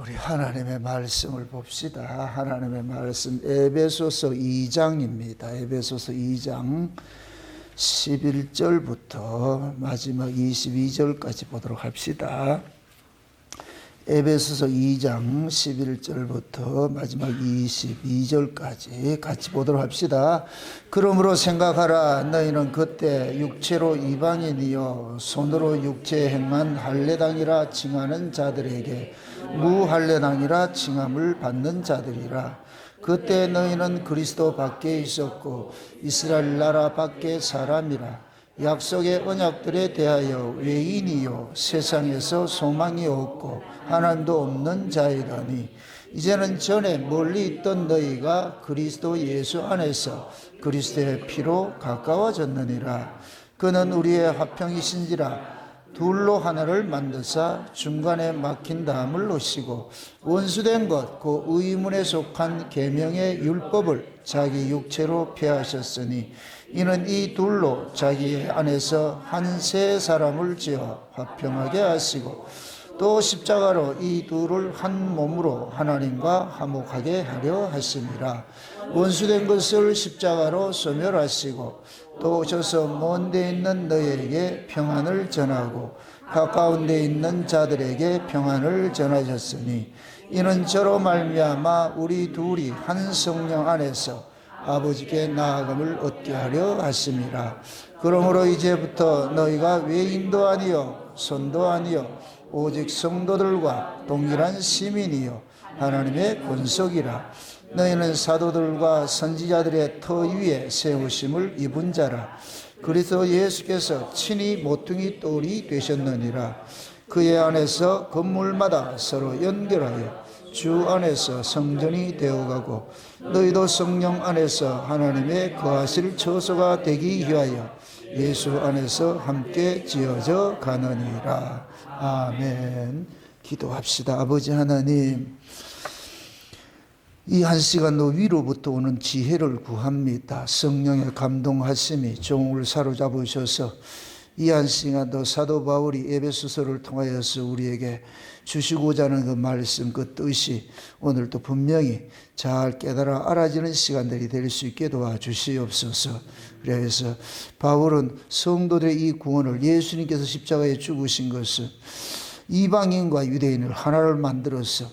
우리 하나님의 말씀을 봅시다. 하나님의 말씀 에베소서 2장입니다. 에베소서 2장 11절부터 마지막 22절까지 보도록 합시다. 에베소서 2장 11절부터 마지막 22절까지 같이 보도록 합시다. 그러므로 생각하라. 너희는 그때 육체로 이방인이요 손으로 육체 행한 할례당이라 칭하는 자들에게 무할례당이라 칭함을 받는 자들이라. 그때 너희는 그리스도 밖에 있었고 이스라엘 나라 밖에 사람이라. 약속의 언약들에 대하여 외인이요 세상에서 소망이 없고 하나님도 없는 자이더니 이제는 전에 멀리 있던 너희가 그리스도 예수 안에서 그리스도의 피로 가까워졌느니라. 그는 우리의 화평이신지라 둘로 하나를 만드사 중간에 막힌 담을 놓으시고 원수된 것 그 의문에 속한 계명의 율법을 자기 육체로 폐하셨으니 이는 이 둘로 자기 안에서 한 세 사람을 지어 화평하게 하시고 또 십자가로 이 둘을 한 몸으로 하나님과 화목하게 하려 하심이라. 원수된 것을 십자가로 소멸하시고 또 오셔서 먼 데 있는 너희에게 평안을 전하고 가까운 데 있는 자들에게 평안을 전하셨으니 이는 저로 말미암아 우리 둘이 한 성령 안에서 아버지께 나아감을 얻게 하려 하심이라. 그러므로 이제부터 너희가 외인도 아니요 손도 아니요 오직 성도들과 동일한 시민이요 하나님의 권속이라. 너희는 사도들과 선지자들의 터 위에 세우심을 입은 자라. 그리스도 예수께서 친히 모퉁이 돌이 되셨느니라. 그의 안에서 건물마다 서로 연결하여 주 안에서 성전이 되어가고 너희도 성령 안에서 하나님의 거하실 처소가 되기 위하여 예수 안에서 함께 지어져 가느니라. 아멘. 기도합시다. 아버지 하나님, 이 한 시간도 위로부터 오는 지혜를 구합니다. 성령의 감동하심이 종을 사로잡으셔서 이 한 시간도 사도 바울이 에베소서를 통하여서 우리에게 주시고자 하는 그 말씀, 그 뜻이 오늘도 분명히 잘 깨달아 알아지는 시간들이 될 수 있게 도와주시옵소서. 그래서 바울은 성도들의 이 구원을, 예수님께서 십자가에 죽으신 것은 이방인과 유대인을 하나를 만들어서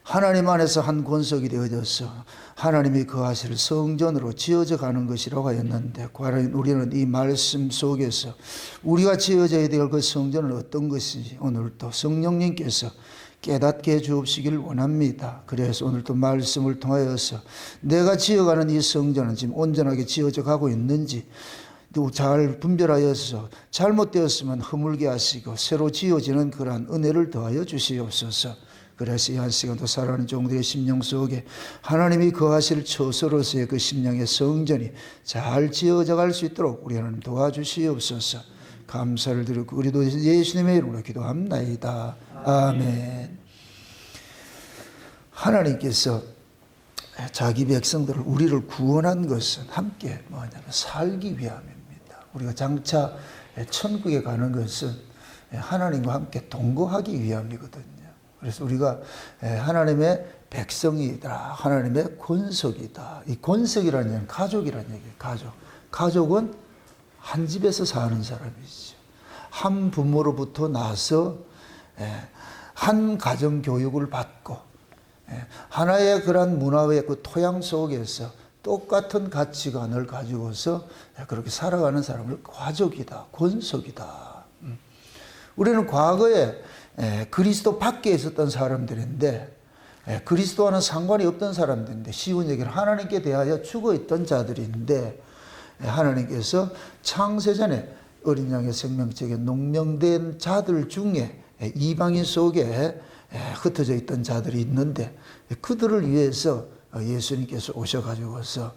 하나님 안에서 한 권속이 되어져서 하나님이 거하실 성전으로 지어져 가는 것이라고 하였는데, 과연 우리는 이 말씀 속에서 우리가 지어져야 될 그 성전은 어떤 것인지 오늘도 성령님께서 깨닫게 해 주옵시길 원합니다. 그래서 오늘도 말씀을 통하여서 내가 지어가는 이 성전은 지금 온전하게 지어져 가고 있는지 잘 분별하여서 잘못되었으면 허물게 하시고 새로 지어지는 그러한 은혜를 더하여 주시옵소서. 그래서 이 한 시간도 살아가는 종들의 심령 속에 하나님이 거하실 처소로서의 그 심령의 성전이 잘 지어져 갈 수 있도록 우리 하나님 도와주시옵소서. 감사를 드리고 우리도 예수님의 이름으로 기도합나이다. 아멘. 하나님께서 자기 백성들을, 우리를 구원한 것은 함께 뭐냐면 살기 위함입니다. 우리가 장차 천국에 가는 것은 하나님과 함께 동거하기 위함이거든요. 그래서 우리가 하나님의 백성이다, 하나님의 권속이다. 이 권속이라는 얘기는 가족이라는 얘기예요. 가족은 한 집에서 사는 사람이죠. 한 부모로부터 나서 한 가정 교육을 받고 하나의 그런 문화의 그 토양 속에서 똑같은 가치관을 가지고서 그렇게 살아가는 사람을 가족이다, 권속이다. 우리는 과거에 그리스도 밖에 있었던 사람들인데, 그리스도와는 상관이 없던 사람들인데, 쉬운 얘기를 하나님께 대하여 죽어있던 자들인데, 하나님께서 창세전에 어린 양의 생명책에 농명된 자들 중에 이방인 속에 흩어져 있던 자들이 있는데, 그들을 위해서 예수님께서 오셔가지고서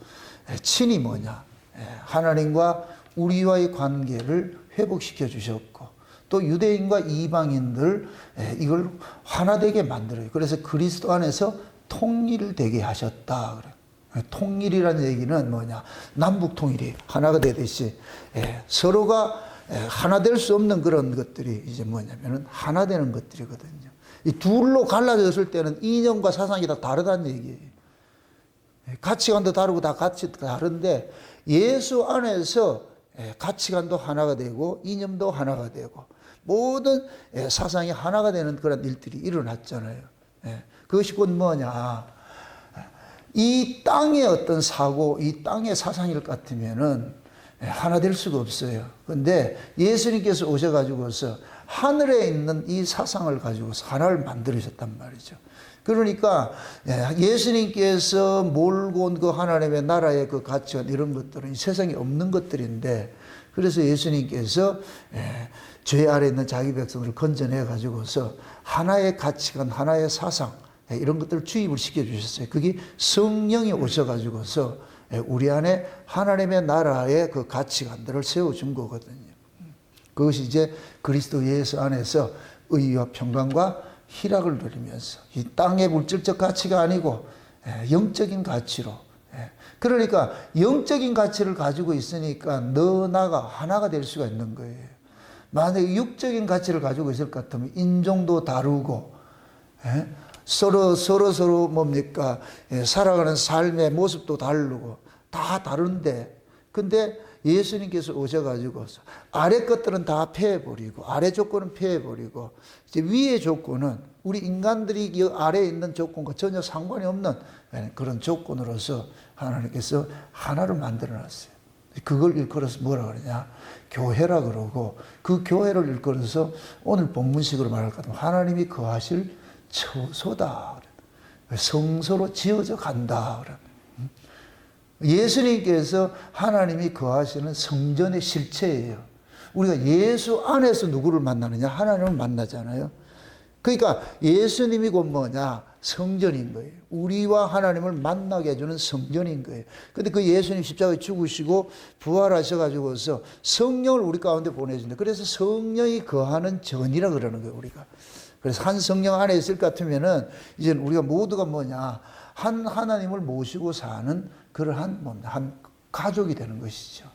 친히 하나님과 우리와의 관계를 회복시켜 주셨고, 또 유대인과 이방인들 이걸 하나 되게 만들어요. 그래서 그리스도 안에서 통일되게 하셨다. 통일이라는 얘기는 남북 통일이 하나가 되듯이 서로가 하나 될 수 없는 그런 것들이 이제 하나 되는 것들이거든요. 이 둘로 갈라졌을 때는 이념과 사상이 다 다르다는 얘기예요. 가치관도 다르고 다 다른데 예수 안에서 가치관도 하나가 되고 이념도 하나가 되고 모든 사상이 하나가 되는 그런 일들이 일어났잖아요. 그것이 곧 뭐냐? 이 땅의 어떤 사고, 이 땅의 사상일 같으면은 하나 될 수가 없어요. 근데 예수님께서 오셔가지고서 하늘에 있는 이 사상을 가지고서 하나를 만들으셨단 말이죠. 그러니까 예수님께서 몰고 온 그 하나님의 나라의 그 가치관 이런 것들은 이 세상에 없는 것들인데 그래서 예수님께서 죄 아래 있는 자기 백성들을 건져내 가지고서 하나의 가치관, 하나의 사상 이런 것들을 주입을 시켜주셨어요. 그게 성령이 오셔가지고서 우리 안에 하나님의 나라의 그 가치관들을 세워준 거거든요. 그것이 이제 그리스도 예수 안에서 의와 평강과 희락을 누리면서 이 땅의 물질적 가치가 아니고 영적인 가치로, 그러니까 영적인 가치를 가지고 있으니까 너 나가 하나가 될 수가 있는 거예요. 만약에 육적인 가치를 가지고 있을 것 같으면 인종도 다르고 서로 뭡니까 살아가는 삶의 모습도 다르고 다 다른데, 근데 예수님께서 오셔가지고서 아래 것들은 다 폐해버리고 아래 조건은 폐해버리고 이제 위의 조건은 우리 인간들이 이 아래에 있는 조건과 전혀 상관이 없는 그런 조건으로서 하나님께서 하나를 만들어놨어요. 그걸 일컬어서 뭐라 그러냐? 교회라 그러고, 그 교회를 일컬어서 오늘 본문식으로 말할 것 같으면 하나님이 거하실 처소다. 성소로 지어져 간다. 예수님께서 하나님이 거하시는 성전의 실체예요. 우리가 예수 안에서 누구를 만나느냐? 하나님을 만나잖아요. 그러니까 예수님이 곧 뭐냐? 성전인 거예요. 우리와 하나님을 만나게 해주는 성전인 거예요. 근데 그 예수님 십자가에 죽으시고 부활하셔가지고서 성령을 우리 가운데 보내준다. 그래서 성령이 거하는 전이라 그러는 거예요, 우리가. 그래서 한 성령 안에 있을 것 같으면은 이제 우리가 모두가 뭐냐? 한 하나님을 모시고 사는 그러한 한 가족이 되는 것이죠.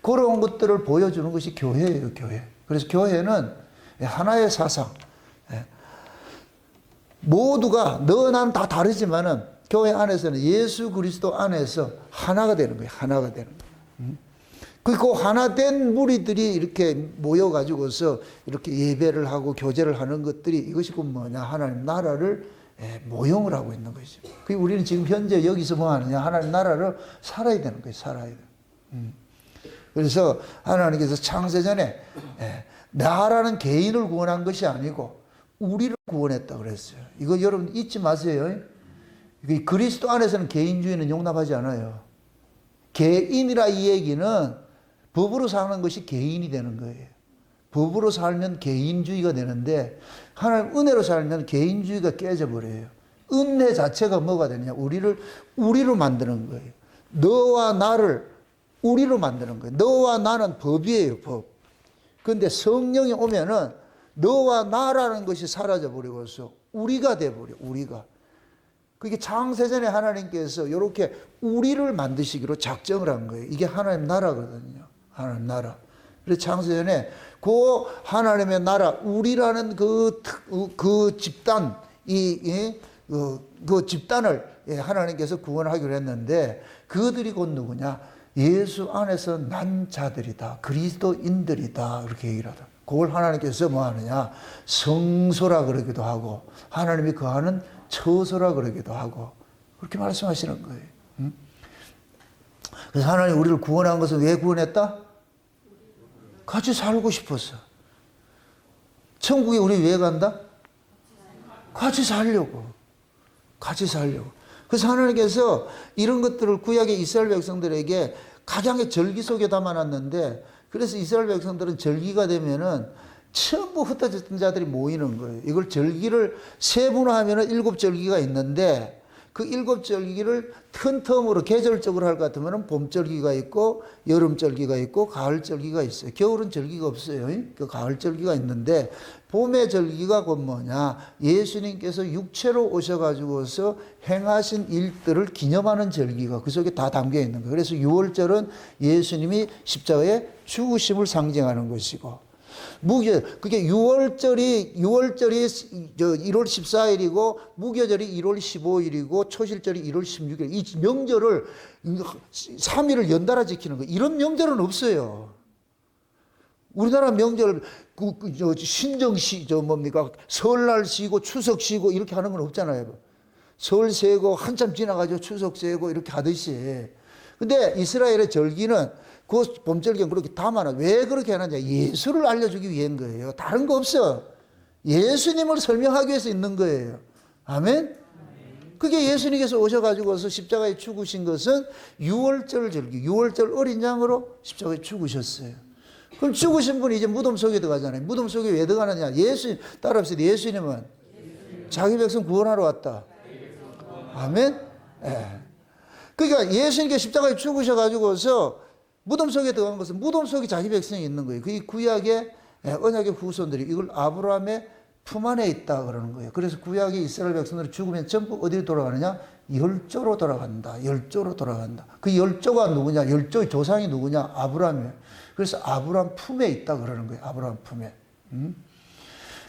그런 것들을 보여주는 것이 교회예요, 교회. 그래서 교회는 하나의 사상, 모두가 너 난 다 다르지만은 교회 안에서는 예수 그리스도 안에서 하나가 되는 거예요. 하나가 되는 거예요. 그리고 하나 된 무리들이 이렇게 모여가지고서 이렇게 예배를 하고 교제를 하는 것들이 이것이 곧 뭐냐? 하나님 나라를 모형을 하고 있는 것이죠. 그 우리는 지금 현재 여기서 뭐 하느냐? 하나님 나라를 살아야 되는 거예요. 살아야 돼. 그래서 하나님께서 창세전에 나라는 개인을 구원한 것이 아니고 우리를 구원했다 그랬어요. 이거 여러분 잊지 마세요. 그리스도 안에서는 개인주의는 용납하지 않아요. 개인이라 이 얘기는 법으로 사는 것이 개인이 되는 거예요. 법으로 살면 개인주의가 되는데 하나님 은혜로 살면 개인주의가 깨져버려요. 은혜 자체가 뭐가 되냐? 우리로 만드는 거예요. 너와 나를 우리로 만드는 거예요. 너와 나는 법이에요, 법. 그런데 성령이 오면은 너와 나라는 것이 사라져버리고서 우리가 돼버려, 우리가. 그게 창세전에 하나님께서 이렇게 우리를 만드시기로 작정을 한 거예요. 이게 하나님 나라거든요. 하나님 나라. 그래서 창세전에 그 하나님의 나라, 우리라는 그 집단, 그 집단을 하나님께서 구원하기로 했는데 그들이 곧 누구냐? 예수 안에서 난 자들이다. 그리스도인들이다. 이렇게 얘기를 하다. 그걸 하나님께서 뭐 하느냐? 성소라 그러기도 하고 하나님이 거하는 처소라 그러기도 하고 그렇게 말씀하시는 거예요. 그래서 하나님 우리를 구원한 것은 왜 구원했다? 같이 살고 싶어서. 천국에 우리 왜 간다? 같이 살려고. 같이 살려고. 그래서 하나님께서 이런 것들을 구약의 이스라엘 백성들에게 각양의 절기 속에 담아놨는데 그래서 이스라엘 백성들은 절기가 되면은 전부 흩어졌던 자들이 모이는 거예요. 이걸 절기를 세분화하면은 7절기가 있는데 그 7절기를 큰 텀으로 계절적으로 할 것 같으면 봄절기가 있고 여름절기가 있고 가을절기가 있어요. 겨울은 절기가 없어요. 그 가을절기가 있는데 봄의 절기가 곧 뭐냐? 예수님께서 육체로 오셔가지고서 행하신 일들을 기념하는 절기가 그 속에 다 담겨 있는 거예요. 그래서 6월절은 예수님이 십자가에 죽으심을 상징하는 것이고 그게 6월절이 1월 14일이고, 무교절이 1월 15일이고, 초실절이 1월 16일. 이 명절을 3일을 연달아 지키는 거. 이런 명절은 없어요. 우리나라 명절, 신정시, 설날 쉬고 추석 쉬고 이렇게 하는 건 없잖아요. 설 세고 한참 지나가지고 추석 세고 이렇게 하듯이. 근데 이스라엘의 절기는 그 봄절기는 그렇게 담아놔. 왜 그렇게 하느냐? 예수를 알려주기 위한 거예요. 다른 거 없어. 예수님을 설명하기 위해서 있는 거예요. 아멘? 그게 예수님께서 오셔가지고서 십자가에 죽으신 것은 6월절 절기, 6월절 어린 양으로 십자가에 죽으셨어요. 그럼 죽으신 분이 이제 무덤 속에 들어가잖아요. 무덤 속에 왜 들어가느냐? 따라합시다. 예수님은 자기 백성 구원하러 왔다. 아멘? 예. 그러니까 예수님께 십자가에 죽으셔가지고서 무덤 속에 들어간 것은 무덤 속에 자기 백성이 있는 거예요. 그 구약의 언약의 후손들이 이걸 아브라함의 품 안에 있다 그러는 거예요. 그래서 구약의 이스라엘 백성들이 죽으면 전부 어디로 돌아가느냐? 열조로 돌아간다. 열조로 돌아간다. 그 열조가 누구냐? 열조의 조상이 누구냐? 아브라함이에요. 그래서 아브라함 품에 있다 그러는 거예요. 아브라함 품에.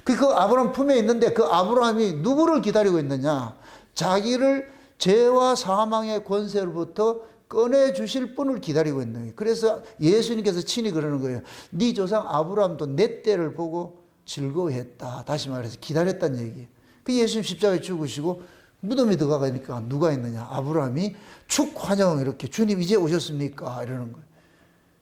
그 아브라함 품에 있는데 그 아브라함이 누구를 기다리고 있느냐? 자기를 죄와 사망의 권세로부터 꺼내주실 분을 기다리고 있는 거예요. 그래서 예수님께서 친히 그러는 거예요. 네 조상 아브라함도 내 때를 보고 즐거워했다. 다시 말해서 기다렸다는 얘기예요. 그 예수님 십자가에 죽으시고 무덤에 들어가니까 누가 있느냐? 아브라함이 축환영 이렇게 주님 이제 오셨습니까? 이러는 거예요.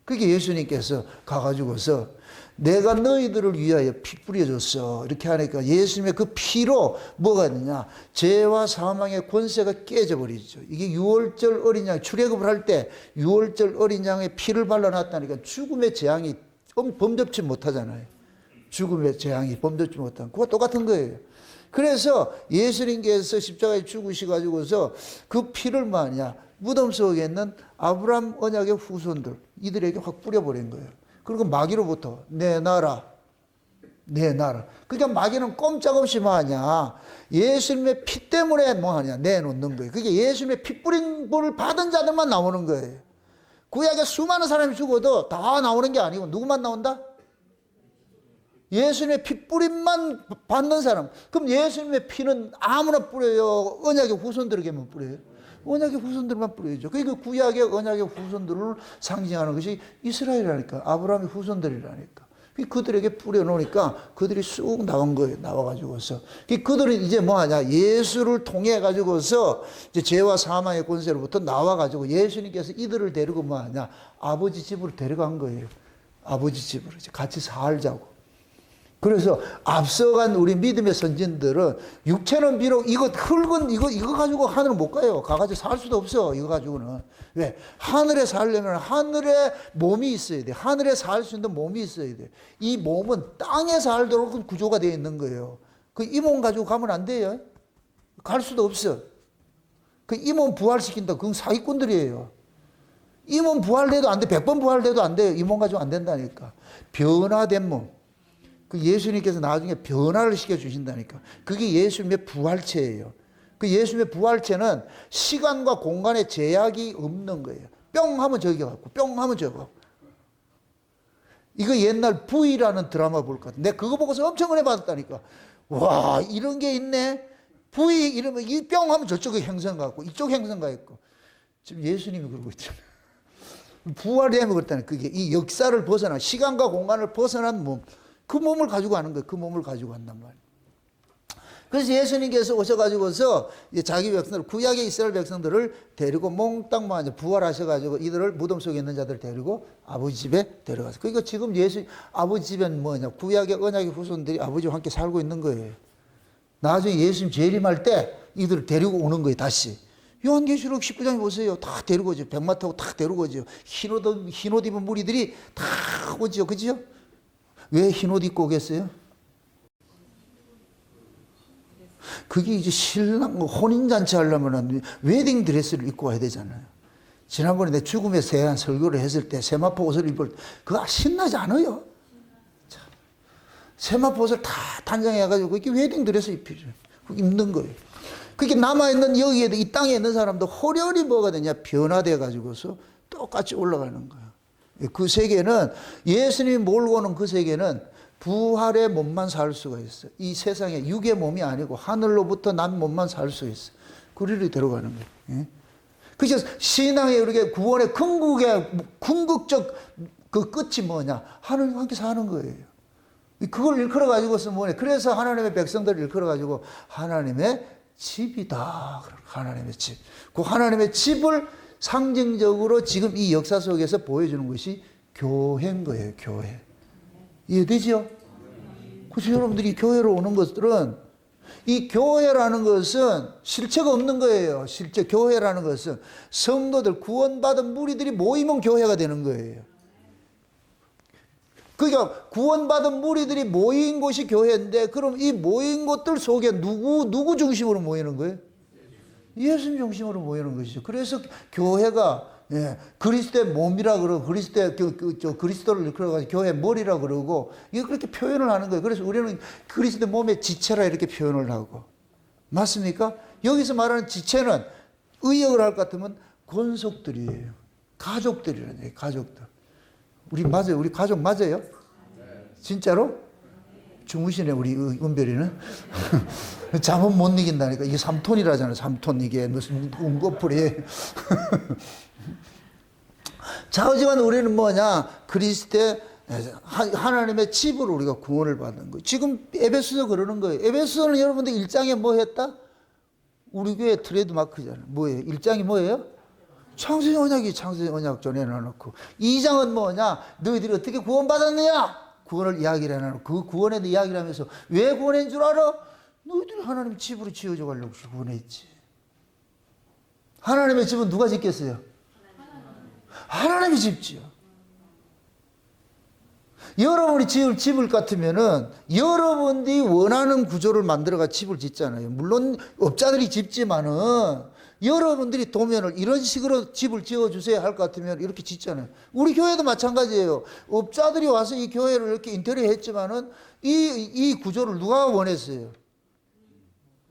그게 예수님께서 가가지고서 내가 너희들을 위하여 피 뿌려줬어. 이렇게 하니까 예수님의 그 피로 뭐가 있느냐? 죄와 사망의 권세가 깨져버리죠. 이게 6월절 어린 양, 출애굽을 할 때 6월절 어린 양의 피를 발라놨다니까 죽음의 재앙이 범접지 못하잖아요. 죽음의 재앙이 범접지 못하는. 그거 똑같은 거예요. 그래서 예수님께서 십자가에 죽으셔가지고서 그 피를 뭐하냐? 무덤 속에 있는 아브라함 언약의 후손들, 이들에게 확 뿌려버린 거예요. 그리고 마귀로부터 내놔라. 그러니까 마귀는 꼼짝없이 뭐하냐? 예수님의 피 때문에 뭐하냐? 내놓는 거예요. 그게 예수님의 피 뿌린 불을 받은 자들만 나오는 거예요. 구약에 수많은 사람이 죽어도 다 나오는 게 아니고 누구만 나온다? 예수님의 피 뿌림만 받는 사람. 그럼 예수님의 피는 아무나 뿌려요? 언약의 후손들에게만 뿌려요? 언약의 후손들만 뿌려야죠. 그러니까 구약의 언약의 후손들을 상징하는 것이 이스라엘이라니까. 아브라함의 후손들이라니까. 그들에게 뿌려놓으니까 그들이 쑥 나온 거예요. 나와가지고서. 그들은 이제 뭐하냐? 예수를 통해가지고서 이제 죄와 사망의 권세로부터 나와가지고 예수님께서 이들을 데리고 뭐하냐? 아버지 집으로 데려간 거예요. 아버지 집으로. 이제 같이 살자고. 그래서 앞서간 우리 믿음의 선진들은 육체는 비록 이거 흙은 이거 가지고 하늘을 못 가요. 가가지고 살 수도 없어. 이거 가지고는. 왜? 하늘에 살려면 하늘에 몸이 있어야 돼. 하늘에 살 수 있는 몸이 있어야 돼. 이 몸은 땅에 살도록 구조가 되어 있는 거예요. 이 몸 가지고 가면 안 돼요. 갈 수도 없어. 이 몸 부활시킨다. 그건 사기꾼들이에요. 이 몸 부활돼도 안 돼. 100번 부활돼도 안 돼요. 이 몸 가지고 안 된다니까. 변화된 몸. 그 예수님께서 나중에 변화를 시켜주신다니까. 그게 예수님의 부활체예요. 그 예수님의 부활체는 시간과 공간의 제약이 없는 거예요. 뿅 하면 저기 가고, 뿅 하면 저기 가고. 이거 옛날 V라는 드라마 볼 것 같아. 내가 그거 보고서 엄청 은혜 받았다니까. 와, 이런 게 있네. V 이러면 이 뿅 하면 저쪽에 행성 같고, 이쪽 행성 가 있고. 지금 예수님이 그러고 있잖아요. 부활되면 그렇다는 그게 이 역사를 벗어난, 시간과 공간을 벗어난 몸. 그 몸을 가지고 하는 거예요. 그 몸을 가지고 한단 말이에요. 그래서 예수님께서 오셔가지고서 자기 백성들, 구약의 이스라엘 백성들을 데리고 몽땅 부활하셔가지고 이들을 무덤 속에 있는 자들을 데리고 아버지 집에 데려가서. 그러니까 지금 아버지 집엔 뭐냐? 구약의 언약의 후손들이 아버지와 함께 살고 있는 거예요. 나중에 예수님 재림할 때 이들을 데리고 오는 거예요. 다시. 요한계시록 19장에 보세요. 다 데리고 오죠. 백마 타고 다 데리고 오죠. 흰옷 입은 무리들이 다 오죠. 그죠? 왜 흰옷 입고 오겠어요? 그게 이제 신랑 혼인잔치 하려면 웨딩 드레스를 입고 와야 되잖아요. 지난번에 내 죽음에 대한 설교를 했을 때 세마포 옷을 입을 그거 신나지 않아요? 세마포 옷을 다 단장해가지고 이렇게 웨딩 드레스 입는 거예요. 그게 남아있는 여기에도 이 땅에 있는 사람도 호련히 뭐가 되냐? 변화돼가지고서 똑같이 올라가는 거예요. 그 세계는 예수님이 몰고 오는 그 세계는 부활의 몸만 살 수가 있어. 이 세상에 육의 몸이 아니고 하늘로부터 난 몸만 살 수 있어. 그리로 들어가는 거예요. 그래서 신앙의 우리가 구원의 궁극적 그 끝이 뭐냐? 하나님과 함께 사는 거예요. 그걸 일컬어 가지고서 뭐냐? 그래서 하나님의 백성들을 일컬어 가지고 하나님의 집이다. 하나님의 집. 그 하나님의 집을 상징적으로 지금 이 역사 속에서 보여주는 것이 교회인 거예요. 교회. 이해되죠? 그래서 여러분들이 교회로 오는 것들은 이 교회라는 것은 실체가 없는 거예요. 실제 교회라는 것은 성도들 구원받은 무리들이 모이면 교회가 되는 거예요. 그러니까 구원받은 무리들이 모인 곳이 교회인데 그럼 이 모인 곳들 속에 누구 중심으로 모이는 거예요? 예수님 중심으로 모이는 것이죠. 그래서 교회가 그리스도의 몸이라 그러고 그리스도를 일컬어가지고 교회의 머리라 그러고 이거 그렇게 표현을 하는 거예요. 그래서 우리는 그리스도의 몸의 지체라 이렇게 표현을 하고 맞습니까? 여기서 말하는 지체는 의역을 할 것 같으면 권속들이에요. 가족들이라는 얘기예요. 가족들. 우리 맞아요? 우리 가족 맞아요? 진짜로? 주무시네 우리 은별이는. 잠은 못 이긴다니까. 이게 3톤이라잖아요. 3톤 이게 무슨 운거풀이. 자, 어지간 우리는 뭐냐? 그리스도의 하나님의 집으로 우리가 구원을 받는 거예요. 지금 에베소서 그러는 거예요. 에베소서는 여러분들 1장에 뭐 했다? 우리 교회 트레이드 마크잖아요. 뭐예요? 1장이 뭐예요? 창세기 언약이 창세기 언약 전에 해놔놓고 2장은 뭐냐? 너희들이 어떻게 구원받았느냐? 구원을 이야기를 해놔놓고 그 구원에 대해 이야기를 하면서 왜 구원한 줄 알아? 너희들이 하나님 집으로 지어져 가려고 구원했지. 하나님의 집은 누가 짓겠어요? 하나님이 집지요. 여러분이 지을 집을 같으면은 여러분들이 원하는 구조를 만들어가 집을 짓잖아요. 물론 업자들이 짓지만은 여러분들이 도면을 이런 식으로 집을 지어주세요 할 것 같으면 이렇게 짓잖아요. 우리 교회도 마찬가지예요. 업자들이 와서 이 교회를 이렇게 인테리어 했지만은 이 구조를 누가 원했어요?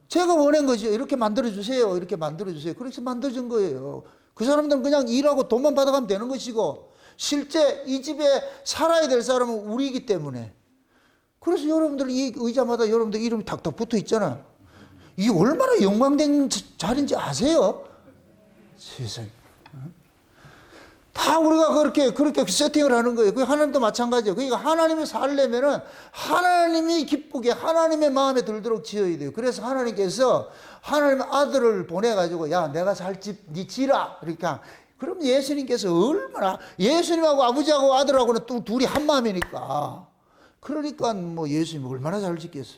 제가 원한 거죠. 이렇게 만들어주세요. 이렇게 만들어주세요. 그렇게 만들어준 거예요. 그 사람들은 그냥 일하고 돈만 받아가면 되는 것이고 실제 이 집에 살아야 될 사람은 우리이기 때문에 그래서 여러분들 이 의자마다 여러분들 이름이 탁탁 붙어 있잖아. 이게 얼마나 영광된 자리인지 아세요? 세상에. 다 우리가 그렇게 세팅을 하는 거예요. 그 하나님도 마찬가지예요. 그러니까 하나님을 살려면은 하나님이 기쁘게 하나님의 마음에 들도록 지어야 돼요. 그래서 하나님께서 하나님의 아들을 보내가지고 야 내가 살 집 네 지라. 그러니까 그럼 예수님께서 얼마나 예수님하고 아버지하고 아들하고는 또 둘이 한 마음이니까 그러니까 뭐 예수님이 얼마나 잘 짓겠어.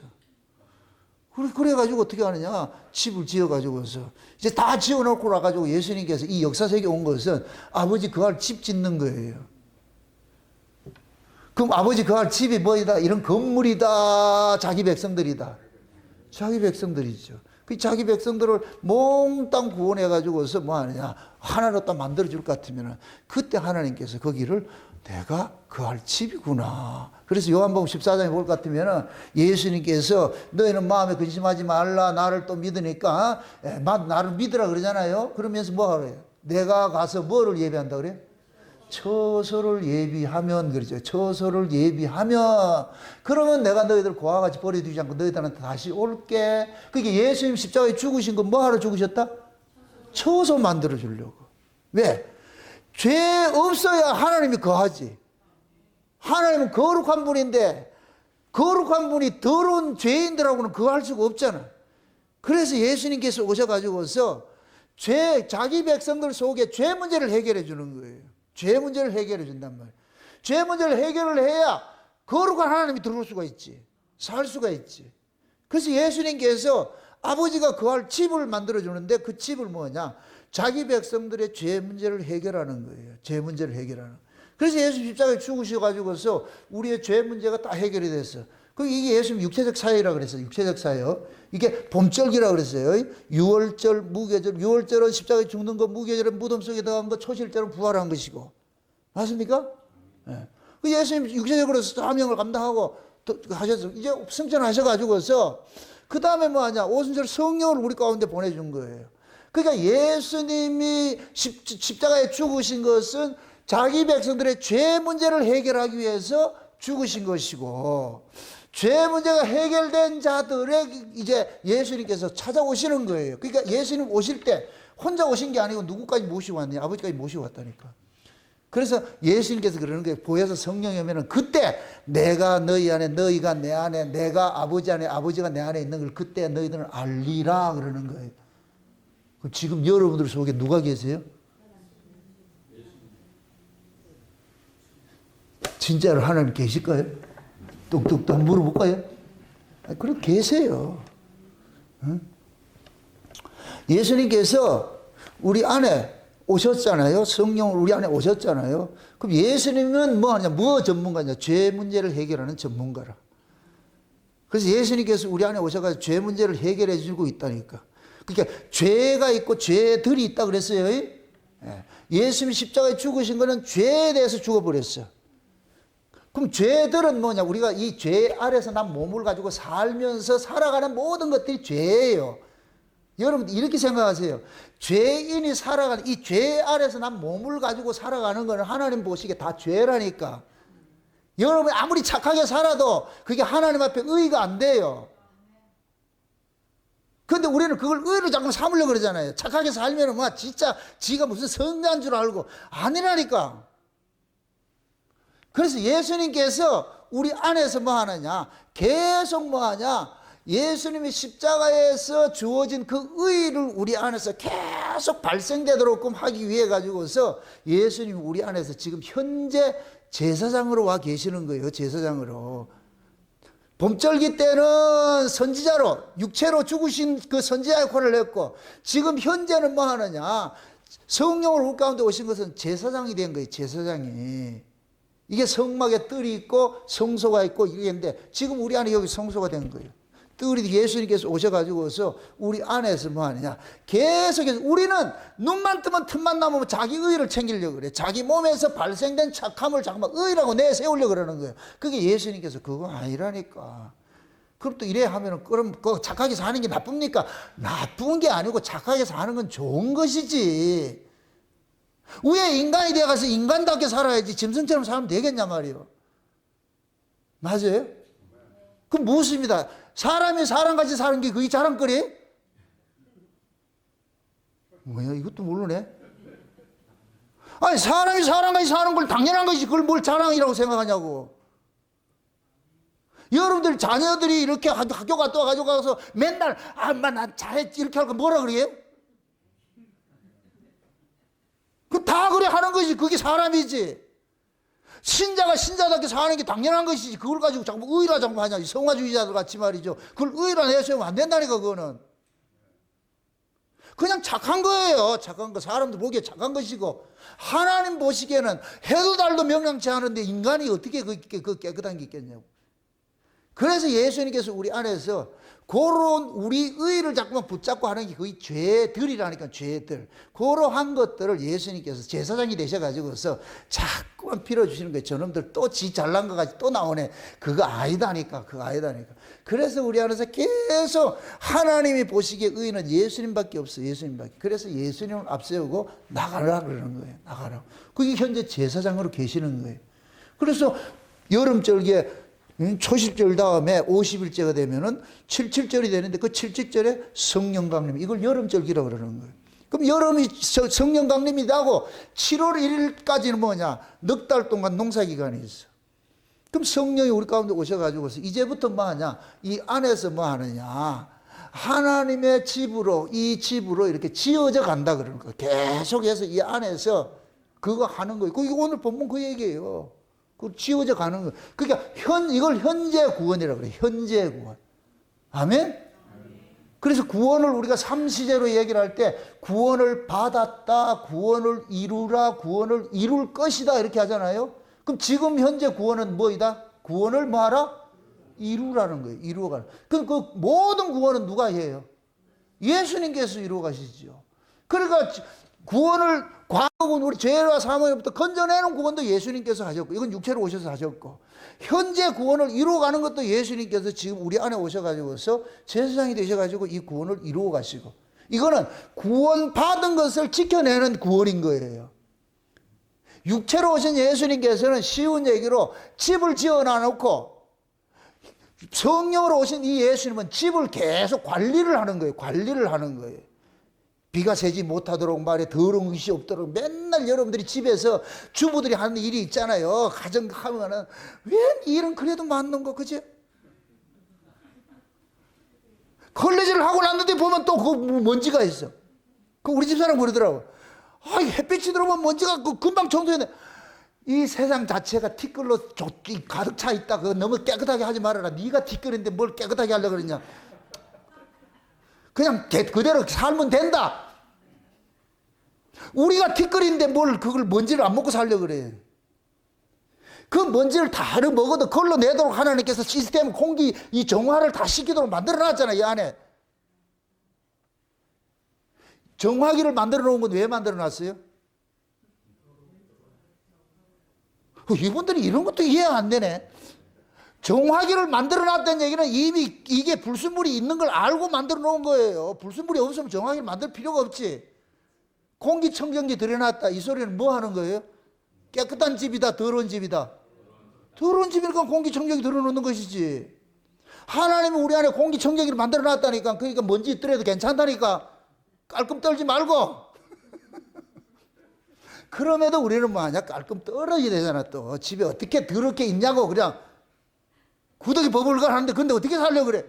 그래가지고 어떻게 하느냐 집을 지어가지고서 이제 다 지어놓고 나가지고 예수님께서 이 역사 속에 온 것은 아버지 그 할 집 짓는 거예요. 그럼 아버지 그 할 집이 뭐이다? 이런 건물이다. 자기 백성들이다. 자기 백성들이죠. 그 자기 백성들을 몽땅 구원해가지고서 뭐 하느냐 하나로 딱 만들어줄 것 같으면 그때 하나님께서 거기를 내가 그 할 집이구나. 그래서 요한복음 14장에 볼 것 같으면 예수님께서 너희는 마음에 근심하지 말라. 나를 또 믿으니까 나를 믿으라 그러잖아요. 그러면서 뭐 하래요? 내가 가서 뭐를 예비한다 그래? 처소를 예비하면 그러죠. 처소를 예비하면 그러면 내가 너희들 고와 같이 버려두지 않고 너희들한테 다시 올게. 그게 예수님 십자가에 죽으신 건 뭐 하러 죽으셨다? 처소 만들어 주려고. 왜? 죄 없어야 하나님이 거하지. 하나님은 거룩한 분인데 거룩한 분이 더러운 죄인들하고는 거할 수가 없잖아. 그래서 예수님께서 오셔가지고서 자기 백성들 속에 죄 문제를 해결해 주는 거예요. 죄 문제를 해결해 준단 말이에요. 죄 문제를 해결을 해야 거룩한 하나님이 들어올 수가 있지. 살 수가 있지. 그래서 예수님께서 아버지가 거할 집을 만들어 주는데 그 집을 뭐냐? 자기 백성들의 죄 문제를 해결하는 거예요. 죄 문제를 해결하는. 그래서 예수 십자가에 죽으셔가지고서 우리의 죄 문제가 다 해결이 됐어. 이게 예수님 육체적 사역이라고 그랬어요. 육체적 사역. 이게 봄절기라고 그랬어요. 유월절, 무교절. 유월절은 십자가에 죽는 거, 무교절은 무덤 속에 들어간 거, 초실절은 부활한 것이고. 맞습니까? 네. 예수님 육체적으로 사명을 감당하고 하셔서 이제 승천하셔가지고서 그 다음에 뭐 하냐? 오순절 성령을 우리 가운데 보내준 거예요. 그러니까 예수님이 십자가에 죽으신 것은 자기 백성들의 죄 문제를 해결하기 위해서 죽으신 것이고, 죄 문제가 해결된 자들의 이제 예수님께서 찾아오시는 거예요. 그러니까 예수님 오실 때 혼자 오신 게 아니고 누구까지 모시고 왔냐? 아버지까지 모시고 왔다니까. 그래서 예수님께서 그러는 거예요. 보혜사 성령이 오면은 그때 내가 너희 안에, 너희가 내 안에, 내가 아버지 안에, 아버지가 내 안에 있는 걸 그때 너희들은 알리라 그러는 거예요. 지금 여러분들 속에 누가 계세요? 진짜로 하나님 계실까요? 뚝뚝뚝 물어볼까요? 그럼 계세요. 응? 예수님께서 우리 안에 오셨잖아요. 성령을 우리 안에 오셨잖아요. 그럼 예수님은 뭐 하냐? 뭐 전문가냐? 죄 문제를 해결하는 전문가라. 그래서 예수님께서 우리 안에 오셔가지고 죄 문제를 해결해 주고 있다니까. 그러니까 죄가 있고 죄들이 있다 그랬어요. 예수님이 십자가에 죽으신 거는 죄에 대해서 죽어버렸어요. 그럼 죄들은 뭐냐? 우리가 이 죄 아래서 난 몸을 가지고 살면서 살아가는 모든 것들이 죄예요. 여러분 이렇게 생각하세요. 죄인이 살아가는 이 죄 아래서 난 몸을 가지고 살아가는 거는 하나님 보시기에 다 죄라니까. 여러분이 아무리 착하게 살아도 그게 하나님 앞에 의가 안 돼요. 근데 우리는 그걸 의로 자꾸 삼으려고 그러잖아요. 착하게 살면은 뭐 진짜 지가 무슨 성자인 줄 알고 아니라니까. 그래서 예수님께서 우리 안에서 뭐 하느냐? 계속 뭐 하냐? 예수님이 십자가에서 주어진 그 의를 우리 안에서 계속 발생되도록 하기 위해 가지고서 예수님이 우리 안에서 지금 현재 제사장으로 와 계시는 거예요. 제사장으로. 봄절기 때는 선지자로 육체로 죽으신 그 선지자 역할을 했고, 지금 현재는 뭐 하느냐? 성령을 우리 가운데 오신 것은 제사장이 된 거예요. 제사장이. 이게 성막에 뜰이 있고 성소가 있고 이게인데 지금 우리 안에 여기 성소가 된 거예요. 뜰이 예수님께서 오셔가지고서 우리 안에서 뭐 하느냐? 계속해서 우리는 눈만 뜨면 틈만 나면 자기 의를 챙기려고 그래. 자기 몸에서 발생된 착함을 잠깐만 의라고 내세우려고 그러는 거예요. 그게 예수님께서 그거 아니라니까. 그럼 또 이래 하면은 그럼 그 착하게 사는 게 나쁩니까? 나쁜 게 아니고 착하게 사는 건 좋은 것이지. 왜 인간이 되어가서 인간답게 살아야지 짐승처럼 살면 되겠냐 말이요. 맞아요? 그럼 무엇입니다. 사람이 사람같이 사는 게 그게 자랑거리? 뭐야 이것도 모르네. 아니 사람이 사람같이 사는 걸 당연한 것이지 그걸 뭘 자랑이라고 생각하냐고. 여러분들 자녀들이 이렇게 학교 갔다 와가지고 가서 맨날 엄마 난 잘했지 이렇게 하고 뭐라 그래요? 그 다 그래 하는 것이지 그게 사람이지. 신자가 신자답게 사는 게 당연한 것이지 그걸 가지고 자꾸 의라 자꾸 하냐. 성화주의자들 같이 말이죠. 그걸 의라 내세우면 안 된다니까. 그거는 그냥 착한 거예요. 착한 거. 사람들 보기에 착한 것이고 하나님 보시기에는 해도 달도 명랑치 않은데 인간이 어떻게 그 깨끗한 게 있겠냐고. 그래서 예수님께서 우리 안에서 그런 우리 의를 자꾸만 붙잡고 하는 게 거의 죄들이라니까. 죄들. 그러한 것들을 예수님께서 제사장이 되셔가지고서 자꾸만 빌어주시는 거예요. 저놈들 또 지 잘난 것 같이 또 나오네. 그거 아니다니까. 그거 아니다니까. 그래서 우리 안에서 계속 하나님이 보시기에 의는 예수님밖에 없어요. 예수님밖에. 그래서 예수님을 앞세우고 나가라 그러는 거예요. 나가라. 그게 현재 제사장으로 계시는 거예요. 그래서 여름절기에 초십절 다음에 50일째가 되면은 77절이 되는데 그 77절에 성령 강림. 이걸 여름절기라고 그러는 거예요. 그럼 여름이 성령 강림이 나고 7월 1일까지는 뭐냐? 넉 달 동안 농사기간이 있어. 그럼 성령이 우리 가운데 오셔가지고서 이제부터 뭐 하냐? 이 안에서 뭐 하느냐? 하나님의 집으로, 이 집으로 이렇게 지어져 간다 그러는 거예요. 계속해서 이 안에서 그거 하는 거예요. 그게 오늘 본문 그 얘기예요. 그 지워져 가는 거. 그러니까 이걸 현재 구원이라고 그래요. 현재 구원. 아멘? 그래서 구원을 우리가 삼시제로 얘기를 할 때 구원을 받았다, 구원을 이루라, 구원을 이룰 것이다 이렇게 하잖아요. 그럼 지금 현재 구원은 뭐이다? 구원을 뭐하라? 이루라는 거예요. 이루어가는. 그럼 그 모든 구원은 누가 해요? 예수님께서 이루어 가시죠. 그러니까 구원을 과거군 우리 죄와 사망으로부터 건져내는 구원도 예수님께서 하셨고, 이건 육체로 오셔서 하셨고, 현재 구원을 이루어가는 것도 예수님께서 지금 우리 안에 오셔가지고서 제사장이 되셔가지고 이 구원을 이루어 가시고, 이거는 구원 받은 것을 지켜내는 구원인 거예요. 육체로 오신 예수님께서는 쉬운 얘기로 집을 지어놔놓고 성령으로 오신 이 예수님은 집을 계속 관리를 하는 거예요. 관리를 하는 거예요. 비가 새지 못하도록 말에 더러운 것이 없도록 맨날 여러분들이 집에서 주부들이 하는 일이 있잖아요. 가정하면은 왜 일은 그래도 맞는 거 그지? 걸레질을 하고 났는데 보면 또 그 먼지가 있어. 그 우리 집사람 그러더라고. 아, 햇빛이 들어오면 먼지가 금방 청소해내. 이 세상 자체가 티끌로 가득 차 있다. 그거 너무 깨끗하게 하지 말아라. 네가 티끌인데 뭘 깨끗하게 하려고 그러냐. 그냥 그대로 살면 된다. 우리가 티끌인데 뭘 그걸 먼지를 안 먹고 살려고 그래. 그 먼지를 다 먹어도 걸러내도록 하나님께서 시스템 공기 이 정화를 다 시키도록 만들어놨잖아. 이 안에 정화기를 만들어 놓은 건 왜 만들어 놨어요? 이분들이 이런 것도 이해 안 되네. 정화기를 만들어 놨다는 얘기는 이미 이게 불순물이 있는 걸 알고 만들어 놓은 거예요. 불순물이 없으면 정화기를 만들 필요가 없지. 공기청정기 들여놨다. 이 소리는 뭐 하는 거예요? 깨끗한 집이다, 더러운 집이다. 더러운 집이니까 공기청정기 들어놓는 것이지. 하나님이 우리 안에 공기청정기를 만들어 놨다니까. 그러니까 먼지 있더라도 괜찮다니까. 깔끔 떨지 말고. 그럼에도 우리는 뭐하냐? 깔끔 떨어져야 되잖아. 또 집에 어떻게 더럽게 있냐고. 그냥 구더기 버블걸 하는데 근데 어떻게 살려 그래.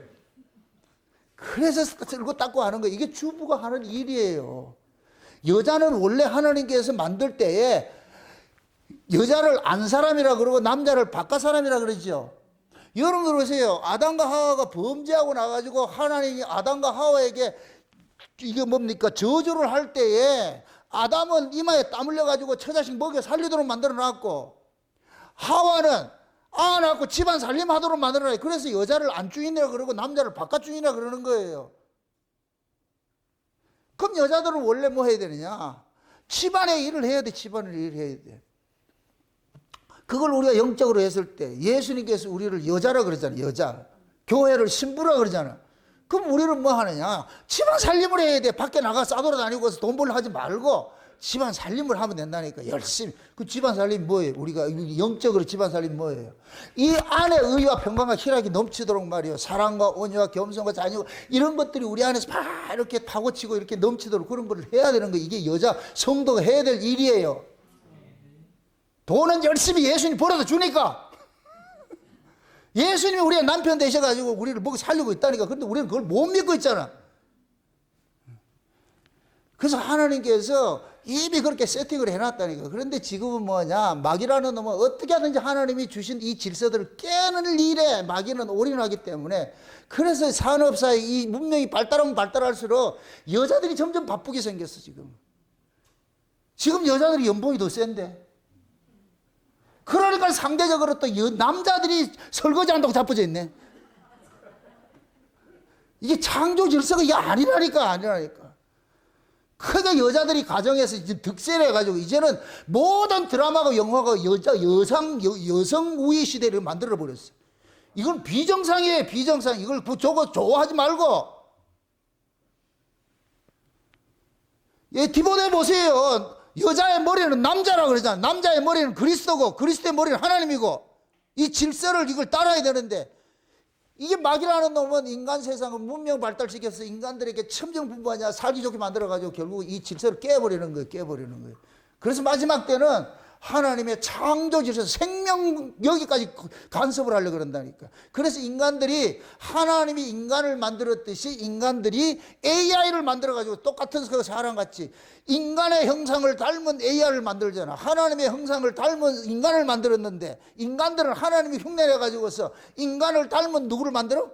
그래서 쓸고 닦고 하는 거예요. 이게 주부가 하는 일이에요. 여자는 원래 하나님께서 만들 때에 여자를 안 사람이라 그러고 남자를 바깥 사람이라 그러죠. 여러분 보세요. 아담과 하와가 범죄하고 나가지고 하나님이 아담과 하와에게 이게 뭡니까? 저주를 할 때에 아담은 이마에 땀 흘려가지고 처자식 먹여 살리도록 만들어 놨고 하와는 낳고 집안 살림하도록 만들어 놨어요. 그래서 여자를 안주인이라 그러고 남자를 바깥주인이라 그러는 거예요. 그럼 여자들은 원래 뭐 해야 되느냐? 집안의 일을 해야 돼. 집안의 일을 해야 돼. 그걸 우리가 영적으로 했을 때 예수님께서 우리를 여자라 그러잖아요. 여자. 교회를 신부라 그러잖아. 그럼 우리는 뭐 하느냐? 집안 살림을 해야 돼. 밖에 나가 싸돌아다니고 돈 벌려 하지 말고 집안 살림을 하면 된다니까. 열심히. 그 집안 살림 뭐예요? 우리가 영적으로 집안 살림 뭐예요? 이 안에 의와 평강과 희락이 넘치도록 말이에요. 사랑과 온유와 겸손과 자녀 이런 것들이 우리 안에서 막 이렇게 파고치고 이렇게 넘치도록 그런 걸 해야 되는 거예요. 이게 여자 성도가 해야 될 일이에요. 돈은 열심히 예수님 벌어다 주니까. 예수님이 우리의 남편 되셔가지고 우리를 먹여 살리고 있다니까. 그런데 우리는 그걸 못 믿고 있잖아. 그래서 하나님께서 이미 그렇게 세팅을 해놨다니까. 그런데 지금은 뭐냐? 마귀라는 놈은 어떻게 하든지 하나님이 주신 이 질서들을 깨는 일에 마귀는 올인하기 때문에 그래서 산업사회 이 문명이 발달하면 발달할수록 여자들이 점점 바쁘게 생겼어. 지금 여자들이 연봉이 더 센데. 그러니까 상대적으로 또 남자들이 설거지 한다고 자빠져 있네. 이게 창조 질서가 이게 아니라니까. 크게 여자들이 가정에서 이제 득세를 해가지고 이제는 모든 드라마가 영화가 여성 우위 시대를 만들어 버렸어. 이건 비정상이에요. 비정상. 이걸 저거 좋아하지 말고. 예, 디모데 보세요. 여자의 머리는 남자라 그러잖아. 남자의 머리는 그리스도고 그리스도의 머리는 하나님이고 이 질서를 이걸 따라야 되는데 이게 마귀라는 놈은 인간 세상을 문명 발달시켜서 인간들에게 천정분부하냐 살기 좋게 만들어가지고 결국 이 질서를 깨버리는 거예요. 그래서 마지막 때는 하나님의 창조 질서 생명 여기까지 간섭을 하려고 그런다니까. 그래서 인간들이 하나님이 인간을 만들었듯이 인간들이 AI를 만들어가지고 똑같은 사람같이 인간의 형상을 닮은 AI를 만들잖아. 하나님의 형상을 닮은 인간을 만들었는데 인간들은 하나님이 흉내내가지고서 인간을 닮은 누구를 만들어?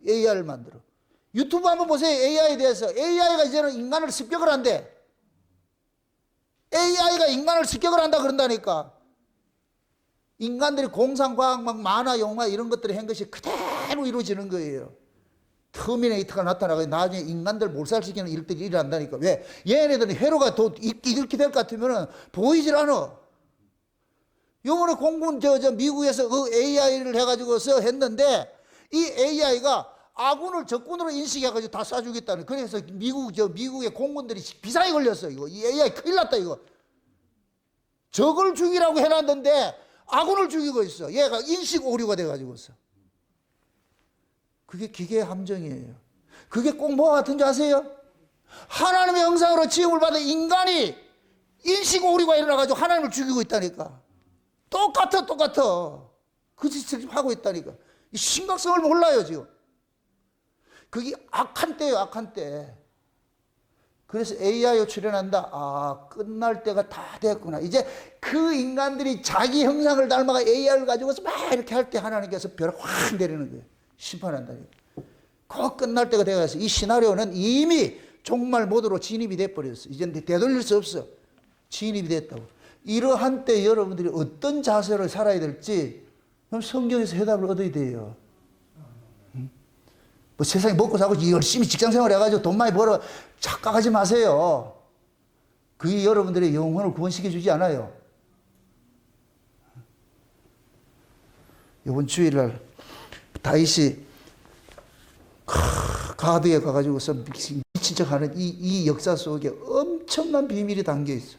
AI를 만들어. 유튜브 한번 보세요. AI에 대해서. AI가 이제는 인간을 습격을 한대. AI가 인간을 습격을 한다 그런다니까. 인간들이 공상과학, 만화, 영화 이런 것들이 한 것이 그대로 이루어지는 거예요. 터미네이터가 나타나고 나중에 인간들 몰살시키는 일들이 일어난다니까. 왜? 얘네들은 회로가 더 이렇게 될 것 같으면 보이질 않아. 요번에 공군 미국에서 그 AI를 해가지고서 했는데 이 AI가 아군을 적군으로 인식해가지고 다 쏴주겠다는. 그래서 미국의 공군들이 비상에 걸렸어. 이 AI 큰일 났다 이거. 적을 죽이라고 해놨는데 아군을 죽이고 있어. 얘가 인식 오류가 돼가지고 있어. 그게 기계의 함정이에요. 그게 꼭 뭐와 같은 줄 아세요? 하나님의 형상으로 지음을 받은 인간이 인식 오류가 일어나가지고 하나님을 죽이고 있다니까. 똑같아. 그 짓을 하고 있다니까. 이 심각성을 몰라요, 지금. 그게 악한 때예요, 악한 때. 그래서 AI가 출현한다. 아, 끝날 때가 다 됐구나. 이제 그 인간들이 자기 형상을 닮아가 AI를 가지고서 막 이렇게 할 때 하나님께서 벼락 확 내리는 거예요. 심판한다니까. 그 끝날 때가 돼가서 이 시나리오는 이미 종말 모드로 진입이 돼버렸어. 이제 되돌릴 수 없어. 진입이 됐다고. 이러한 때 여러분들이 어떤 자세로 살아야 될지 그럼 성경에서 해답을 얻어야 돼요. 뭐 세상에 먹고 사고 열심히 직장생활 해가지고 돈 많이 벌어 착각하지 마세요. 그게 여러분들의 영혼을 구원시켜 주지 않아요. 이번 주일날 다윗이 가드에 가가지고서 미친 척하는 이 역사 속에 엄청난 비밀이 담겨 있어.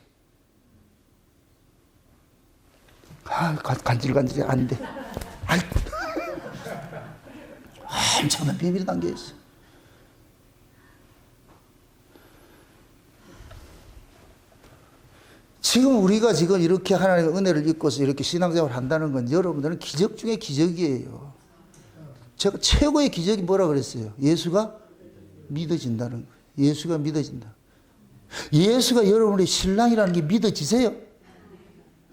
간질간질이 안 돼. 엄청난 비밀이 담겨 있어. 지금 우리가 지금 이렇게 하나님의 은혜를 입고서 이렇게 신앙생활을 한다는 건 여러분들은 기적 중에 기적이에요. 제가 최고의 기적이 뭐라 그랬어요? 예수가 믿어진다는 거예요. 예수가 믿어진다. 예수가 여러분의 신랑이라는 게 믿어지세요?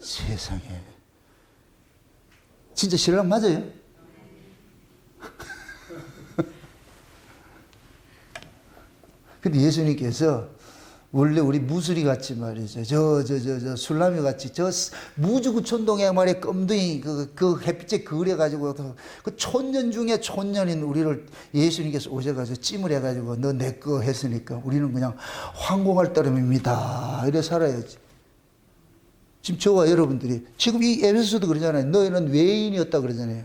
세상에. 진짜 신랑 맞아요? 근데 예수님께서 원래 우리 무술이 같이 말이죠. 술라미 같이 무주구촌동에 말이야 껌둥이 그 햇빛에 그려가지고 그 촌년 중에 촌년인 우리를 예수님께서 오셔가지고 찜을 해가지고 너 내 거 했으니까 우리는 그냥 황공할 따름입니다. 이래 살아야지. 지금 저와 여러분들이 지금 이 에베소서도 그러잖아요. 너희는 외인이었다 그러잖아요.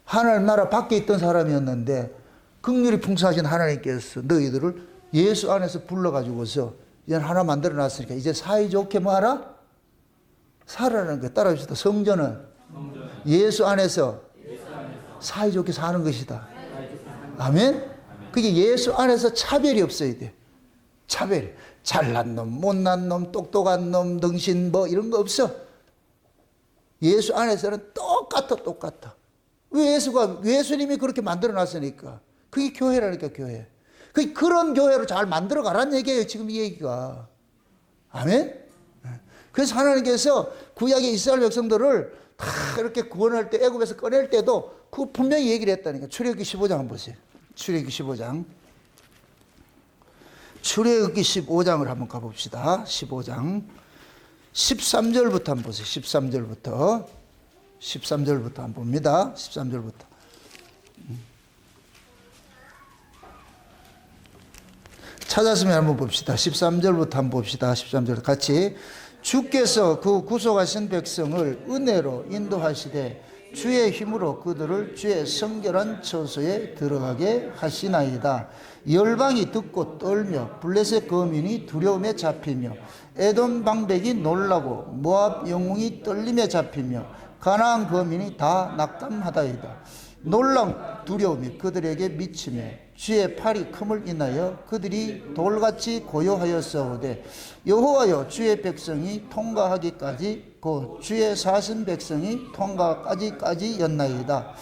하나님 나라 밖에 있던 사람이었는데 긍휼이 풍성하신 하나님께서 너희들을 예수 안에서 불러가지고서 이제 하나 만들어 놨으니까 이제 사이좋게 뭐 하라? 살아라는 거예요. 따라합시다. 성전은 예수 안에서 사이좋게 사는 것이다. 아멘? 그게 예수 안에서 차별이 없어야 돼. 차별. 잘난 놈, 못난 놈, 똑똑한 놈, 등신 뭐 이런 거 없어. 예수 안에서는 똑같아. 왜 예수님이 그렇게 만들어 놨으니까. 그게 교회라니까, 교회. 그런 교회로 잘 만들어 가라는 얘기예요, 지금 이 얘기가. 아멘? 그래서 하나님께서 구약의 이스라엘 백성들을 다 이렇게 구원할 때, 애굽에서 꺼낼 때도 그 분명히 얘기를 했다니까. 출애굽기 15장 한번 보세요. 출애굽기 15장. 출애굽기 15장을 한번 가봅시다. 15장. 13절부터 한번 보세요. 13절부터 한번 봅니다. 13절부터. 찾았으면 한번 봅시다. 13절부터 한번 봅시다. 13절 같이. 주께서 그 구속하신 백성을 은혜로 인도하시되 주의 힘으로 그들을 주의 성결한 처소에 들어가게 하시나이다. 열방이 듣고 떨며 블레셋 거민이 두려움에 잡히며 에돔 방백이 놀라고 모압 영웅이 떨림에 잡히며 가나안 거민이 다 낙담하다이다. 놀람 두려움이 그들에게 미치며 주의 팔이 큼을 인하여 그들이 돌같이 고요하였사오되 여호와여 주의 백성이 통과하기까지 곧 주의 사신 백성이 통과까지였나이다.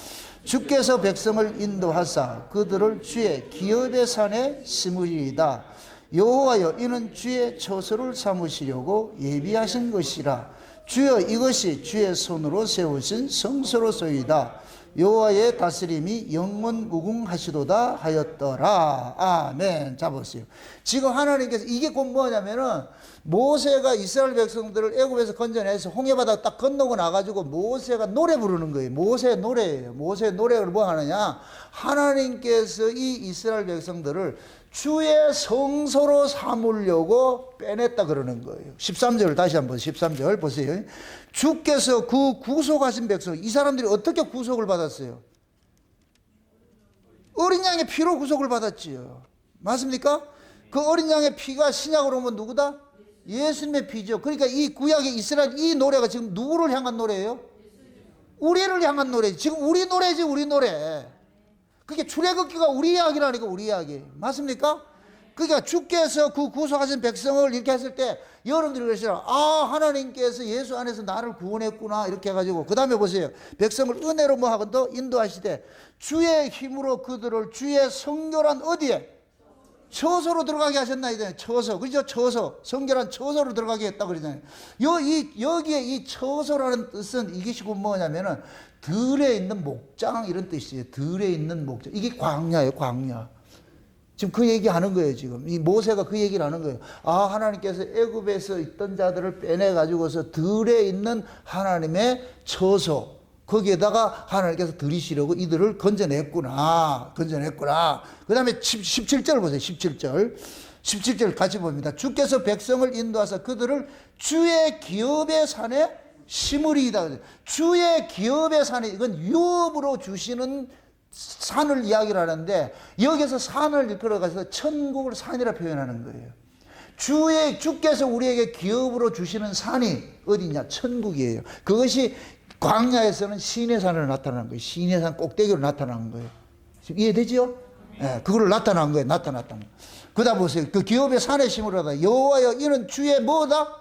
주께서 백성을 인도하사 그들을 주의 기업의 산에 심으리이다. 여호와여 이는 주의 처소를 삼으시려고 예비하신 것이라. 주여 이것이 주의 손으로 세우신 성소로소이다. 여호와의 다스림이 영원 무궁하시도다 하였더라. 아멘. 자 보세요. 지금 하나님께서 이게 곧 뭐냐면은 모세가 이스라엘 백성들을 애굽에서 건져내서 홍해바다 딱 건너고 나가지고 모세가 노래 부르는 거예요. 모세 노래예요. 모세 노래를 뭐 하느냐? 하나님께서 이 이스라엘 백성들을 주의 성소로 삼으려고 빼냈다 그러는 거예요. 13절 다시 한번 13절 보세요. 주께서 그 구속하신 백성, 이 사람들이 어떻게 구속을 받았어요? 어린 양의 피로 구속을 받았지요. 맞습니까? 그 어린 양의 피가 신약으로 오면 누구다? 예수님의 피죠. 그러니까 이 구약의 이스라엘 이 노래가 지금 누구를 향한 노래예요? 우리를 향한 노래. 지금 우리 노래지, 우리 노래. 그게 출애굽기가 우리 이야기라니까, 우리 이야기. 맞습니까? 그러니까 주께서 그 구속하신 백성을 이렇게 했을 때 여러분들이 그러시라, 아, 하나님께서 예수 안에서 나를 구원했구나 이렇게 해가지고 그 다음에 보세요. 백성을 은혜로 뭐 하건도 인도하시되 주의 힘으로 그들을 주의 성결한 어디에? 처소로 들어가게 하셨나 이제 처소, 그죠? 처소, 성결한 처소로 들어가게 했다 그러잖아요. 여기에 이 처소라는 뜻은 이것이고 뭐냐면은 들에 있는 목장 이런 뜻이에요. 들에 있는 목장. 이게 광야예요, 광야. 지금 그 얘기하는 거예요. 지금 이 모세가 그 얘기를 하는 거예요. 아, 하나님께서 애굽에서 있던 자들을 빼내 가지고서 들에 있는 하나님의 처소, 거기에다가 하나님께서 들이시려고 이들을 건져냈구나. 그 다음에 17절 보세요. 17절 같이 봅니다. 주께서 백성을 인도하사 그들을 주의 기업의 산에 심으리이다. 주의 기업의 산에, 이건 유업으로 주시는 산을 이야기를 하는데 여기서 산을 이끌어가서 천국을 산이라 표현하는 거예요. 주께서 우리에게 기업으로 주시는 산이 어디냐? 천국이에요. 그것이 광야에서는 시내산으로 나타나는 거예요. 시내산 꼭대기로 나타나는 거예요. 이해되죠? 네, 그걸 나타난 거예요. 나타났다는 거예요. 그 다음 보세요. 그 기업의 산에 심으라다. 여호와여 이는 주의 뭐다?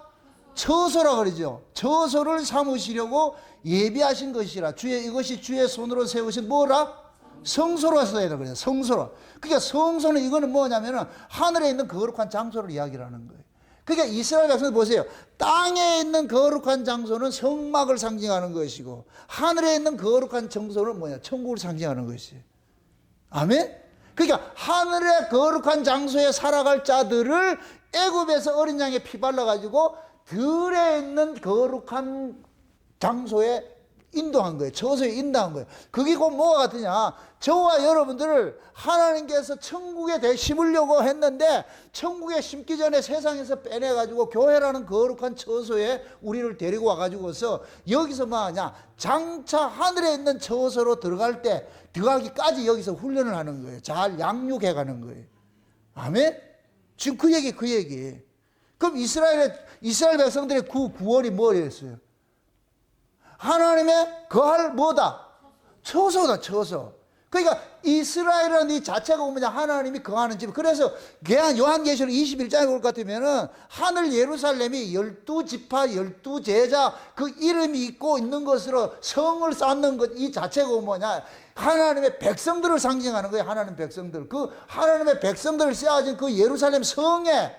처소라 그러죠. 처소를 삼으시려고 예비하신 것이라. 이것이 주의 손으로 세우신 뭐라? 성소로 써야 되거든요. 성소로. 그러니까 성소는 이거는 뭐냐면은 하늘에 있는 거룩한 장소를 이야기를 하는 거예요. 그러니까 이스라엘 백성들 보세요. 땅에 있는 거룩한 장소는 성막을 상징하는 것이고 하늘에 있는 거룩한 장소는 뭐냐? 천국을 상징하는 것이에요. 아멘? 그러니까 하늘의 거룩한 장소에 살아갈 자들을 애굽에서 어린 양에 피 발라가지고 들에 있는 거룩한 장소에 인도한 거예요. 처소에 인도한 거예요. 그게 곧 뭐가 같으냐? 저와 여러분들을 하나님께서 천국에 심으려고 했는데 천국에 심기 전에 세상에서 빼내가지고 교회라는 거룩한 처소에 우리를 데리고 와가지고서 여기서 뭐 하냐? 장차 하늘에 있는 처소로 들어가기까지 여기서 훈련을 하는 거예요. 잘 양육해 가는 거예요. 아멘? 지금 그 얘기. 그럼 이스라엘 백성들의 구원이 뭐였어요? 하나님의 거할 뭐다? 처소다, 처소. 그러니까 이스라엘이라는 이 자체가 뭐냐? 하나님이 거하는 집. 그래서 요한계시록 21장에 볼 것 같으면은 하늘 예루살렘이 12지파 12제자 그 이름이 있고 있는 것으로 성을 쌓는 것 이 자체가 뭐냐? 하나님의 백성들을 상징하는 거예요. 하나님 백성들. 그 하나님의 백성들을 쌓아진 그 예루살렘 성에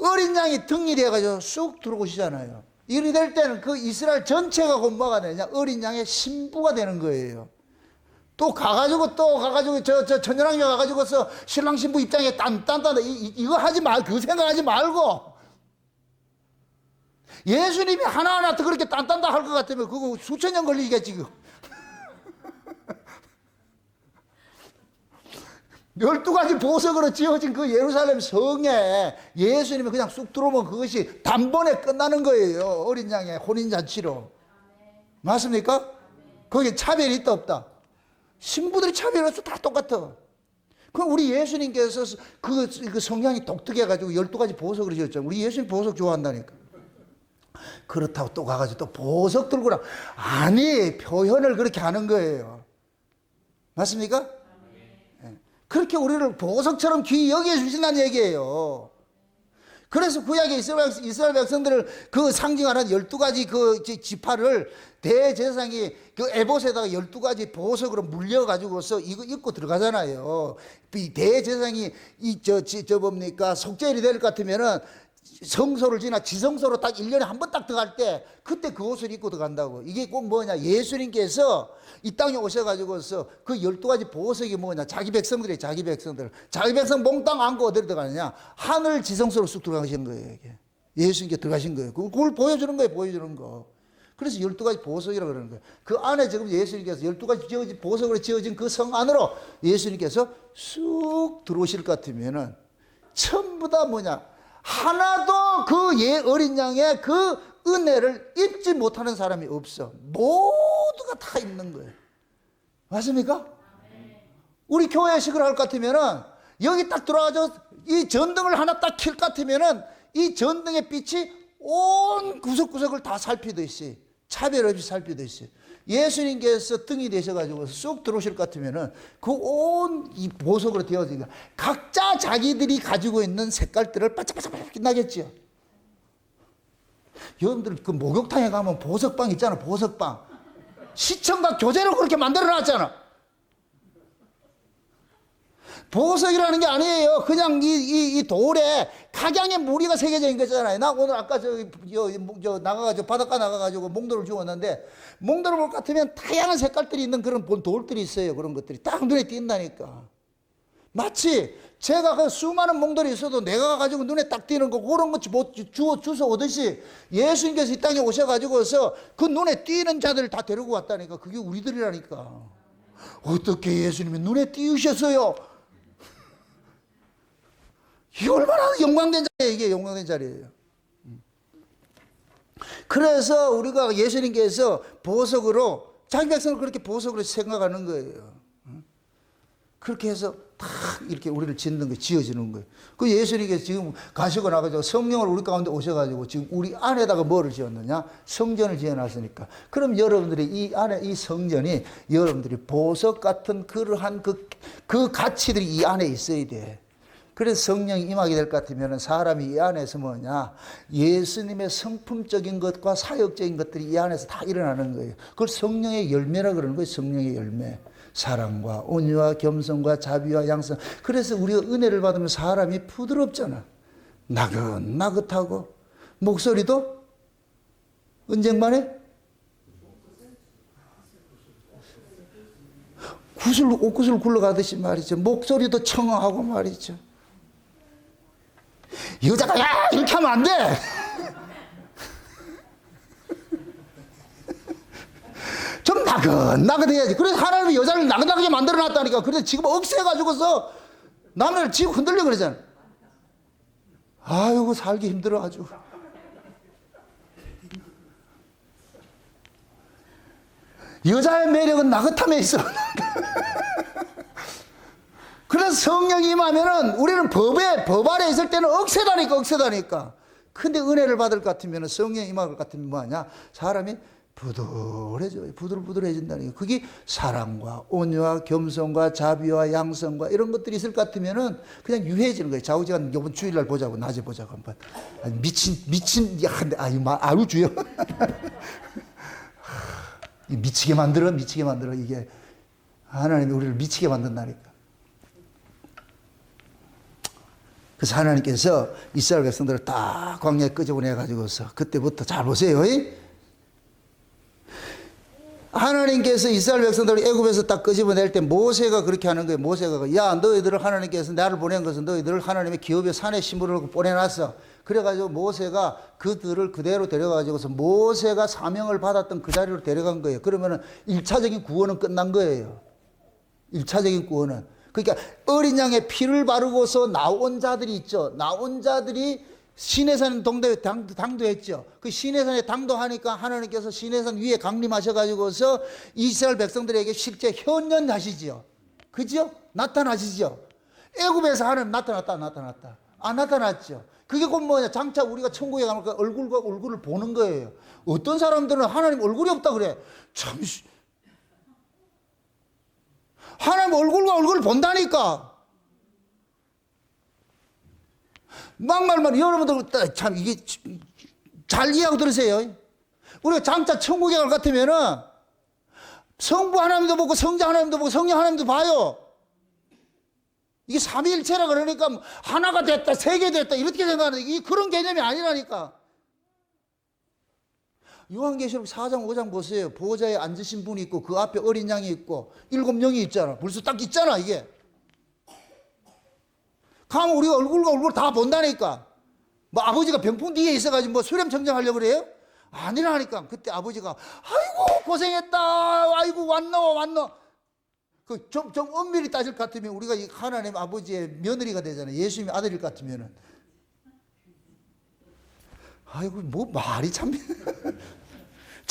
어린 양이 등일이 해가지고 쑥 들어오시잖아요. 이리 될 때는 그 이스라엘 전체가 곧 뭐가 되느냐? 어린 양의 신부가 되는 거예요. 또 가가지고 저 천연왕녀 가가지고서 신랑 신부 입장에 딴딴딴 이거 하지 말, 그 생각하지 말고 예수님이 하나하나 더 그렇게 딴딴딴 할 것 같으면 그거 수천 년 걸리겠지. 12가지 보석으로 지어진 그 예루살렘 성에 예수님이 그냥 쑥 들어오면 그것이 단번에 끝나는 거예요. 어린 양의 혼인잔치로. 맞습니까? 거기에 차별이 있다 없다? 신부들이 차별이 없어. 다 똑같아. 그럼 우리 예수님께서 그 성향이 독특해가지고 12가지 보석으로 지었잖아요. 우리 예수님 보석 좋아한다니까. 그렇다고 또 가가지고 또 보석 들고 아니, 표현을 그렇게 하는 거예요. 맞습니까? 그렇게 우리를 보석처럼 귀히 여겨주신다는 얘기예요. 그래서 구약의 이스라엘 백성들을 그 상징하는 12가지 그 지파를 대제사장이 그 에봇에다가 12가지 보석으로 물려가지고서 이거 입고 들어가잖아요. 이 대제사장이 뭡니까? 속죄일이 될 것 같으면은 성소를 지성소로 딱 1년에 한 번 딱 들어갈 때 그때 그 옷을 입고 들어간다고. 이게 꼭 뭐냐? 예수님께서 이 땅에 오셔가지고서 그 12가지 보석이 뭐냐? 자기 백성들 몽땅 안고 어디로 들어가느냐? 하늘 지성소로 쑥 들어가신 거예요. 이게. 예수님께 들어가신 거예요. 그걸 보여주는 거예요. 보여주는 거. 그래서 12가지 보석이라고 그러는 거예요. 그 안에 지금 예수님께서 12가지 보석으로 지어진 그 성 안으로 예수님께서 쑥 들어오실 것 같으면은 전부 다 뭐냐? 하나도 그 어린 양의 그 은혜를 입지 못하는 사람이 없어. 모두가 다 입는 거예요. 맞습니까? 우리 교회식을 할 것 같으면은 여기 딱 들어와서 이 전등을 하나 딱 킬 것 같으면은 이 전등의 빛이 온 구석구석을 다 살피듯이 차별 없이 살피듯이 예수님께서 등이 되셔가지고 쑥 들어오실 것 같으면은 그 온 이 보석으로 되어지니까 각자 자기들이 가지고 있는 색깔들을 반짝반짝 빛나겠죠. 여러분들 그 목욕탕에 가면 보석방 있잖아. 보석방. 시청각 교재로 그렇게 만들어 놨잖아. 보석이라는 게 아니에요. 그냥 이 돌에 각양의 무늬가 새겨져 있는 거잖아요. 나 오늘 아까 나가가지고 바닷가 나가가지고 몽돌을 주웠는데 몽돌을 볼 것 같으면 다양한 색깔들이 있는 그런 돌들이 있어요. 그런 것들이 딱 눈에 띈다니까. 마치 제가 그 수많은 몽돌이 있어도 내가 가지고 눈에 딱 띄는 거 그런 거 주워 오듯이 예수님께서 이 땅에 오셔가지고서 그 눈에 띄는 자들을 다 데리고 왔다니까. 그게 우리들이라니까. 어떻게 예수님이 눈에 띄우셨어요? 이게 얼마나 영광된 자리예요. 이게 영광된 자리예요. 그래서 우리가 예수님께서 보석으로 자기 백성을 그렇게 보석으로 생각하는 거예요. 그렇게 해서 다 이렇게 우리를 짓는 거예요. 지어지는 거예요. 그 예수님께서 지금 가시고 나가지고 성령을 우리 가운데 오셔가지고 지금 우리 안에다가 뭐를 지었느냐? 성전을 지어놨으니까. 그럼 여러분들이 이 안에 이 성전이 여러분들이 보석 같은 그러한 그 가치들이 이 안에 있어야 돼. 그래서 성령이 임하게 될 것 같으면 사람이 이 안에서 뭐냐? 예수님의 성품적인 것과 사역적인 것들이 이 안에서 다 일어나는 거예요. 그걸 성령의 열매라 그러는 거예요. 성령의 열매. 사랑과 온유와 겸손과 자비와 양성. 그래서 우리가 은혜를 받으면 사람이 부드럽잖아. 나긋나긋하고 목소리도 언쟁만에 옷구슬 굴러가듯이 말이죠. 목소리도 청아하고 말이죠. 여자가 야 이렇게 하면 안 돼. 좀 나긋나긋해야지. 그래서 하나님이 여자를 나긋나긋하게 만들어놨다니까. 그래서 지금 억세해가지고서 남자를 지금 흔들려 그러잖아. 아이고 살기 힘들어 아주. 여자의 매력은 나긋함에 있어. 그래서 성령이 임하면은 우리는 법 아래 있을 때는 억세다니까. 근데 은혜를 받을 것 같으면 성령이 임할 것 같으면 뭐하냐? 사람이 부들해져요. 부들부들해진다니까. 그게 사랑과 온유와 겸손과 자비와 양성과 이런 것들이 있을 것 같으면은 그냥 유해지는 거예요. 좌우지간 이번 주일날 보자고, 낮에 보자고 한번. 아유 주여. 미치게 만들어. 이게 하나님이 우리를 미치게 만든다니까. 그래서 하나님께서 이스라엘 백성들을 딱 광야에 끄집어내가지고서 그때부터 잘 보세요. 하나님께서 이스라엘 백성들을 애굽에서 딱 끄집어낼 때 모세가 그렇게 하는 거예요. 모세가 야 너희들을 하나님께서 나를 보낸 것은 너희들을 하나님의 기업의 산에 심으라고 보내놨어. 그래가지고 모세가 그들을 그대로 데려가지고서 모세가 사명을 받았던 그 자리로 데려간 거예요. 그러면은 1차적인 구원은 끝난 거예요. 1차적인 구원은. 그러니까 어린 양의 피를 바르고서 나온 자들이 있죠. 나온 자들이 시내산 당도했죠. 그 시내산에 당도하니까 하나님께서 시내산 위에 강림하셔가지고서 이스라엘 백성들에게 실제 현현하시지요. 그죠? 나타나시죠. 애굽에서 하나님 나타났다. 안 나타났죠. 그게 곧 뭐냐? 장차 우리가 천국에 가면 얼굴과 얼굴을 보는 거예요. 어떤 사람들은 하나님 얼굴이 없다 그래. 참, 하나님 얼굴과 얼굴을 본다니까. 막말만 여러분들 참 이게 잘 이해하고 들으세요. 우리가 장차 천국에 갈 것 같으면은 성부 하나님도 보고 성자 하나님도 보고 성령 하나님도 봐요. 이게 삼위일체라 그러니까 하나가 됐다, 세 개 됐다 이렇게 생각하는데 이게 그런 개념이 아니라니까. 요한계시록 4장 5장 보세요. 보호자에 앉으신 분이 있고 그 앞에 어린 양이 있고 7명이 있잖아. 벌써 딱 있잖아 이게. 가면 우리가 얼굴과 얼굴 다 본다니까. 뭐 아버지가 병풍 뒤에 있어가지고 뭐 수렴청정하려고 그래요? 아니라니까. 그때 아버지가 아이고 고생했다. 아이고 왔노. 좀 엄밀히 따질 것 같으면 우리가 이 하나님 아버지의 며느리가 되잖아요. 예수님의 아들일 것 같으면은. 아이고 뭐 말이 참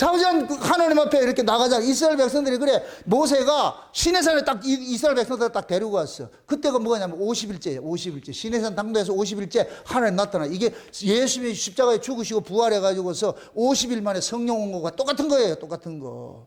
자우지간 하나님 앞에 이렇게 나가자. 이스라엘 백성들이 그래. 모세가 시내산에 딱 이스라엘 백성들을 딱 데리고 왔어. 그때가 뭐냐면 50일째예요. 50일째. 시내산 당도에서 50일째 하나님 나타나. 이게 예수님이 십자가에 죽으시고 부활해가지고서 50일 만에 성령 온 거가 똑같은 거예요. 똑같은 거.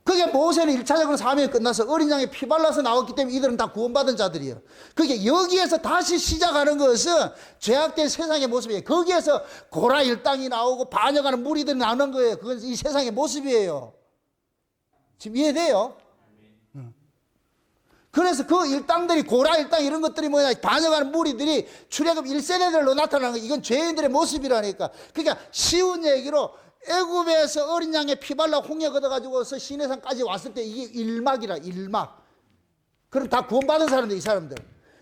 그게 모세는 1차적으로 사명이 끝나서 어린 양의 피 발라서 나왔기 때문에 이들은 다 구원받은 자들이에요. 그게 여기에서 다시 시작하는 것은 죄악된 세상의 모습이에요. 거기에서 고라 일당이 나오고 반역하는 무리들이 나오는 거예요. 그건 이 세상의 모습이에요. 지금 이해돼요? 그래서 그 일당들이 고라 일당 이런 것들이 뭐냐, 반역하는 무리들이 출애굽 1세대들로 나타나는 거, 이건 죄인들의 모습이라니까. 그러니까 쉬운 얘기로 애굽에서 어린 양의 피 발라 홍해 걷어가지고서 시내산까지 왔을 때 이게 일막이라, 일막. 그럼 다 구원받은 사람들, 이 사람들.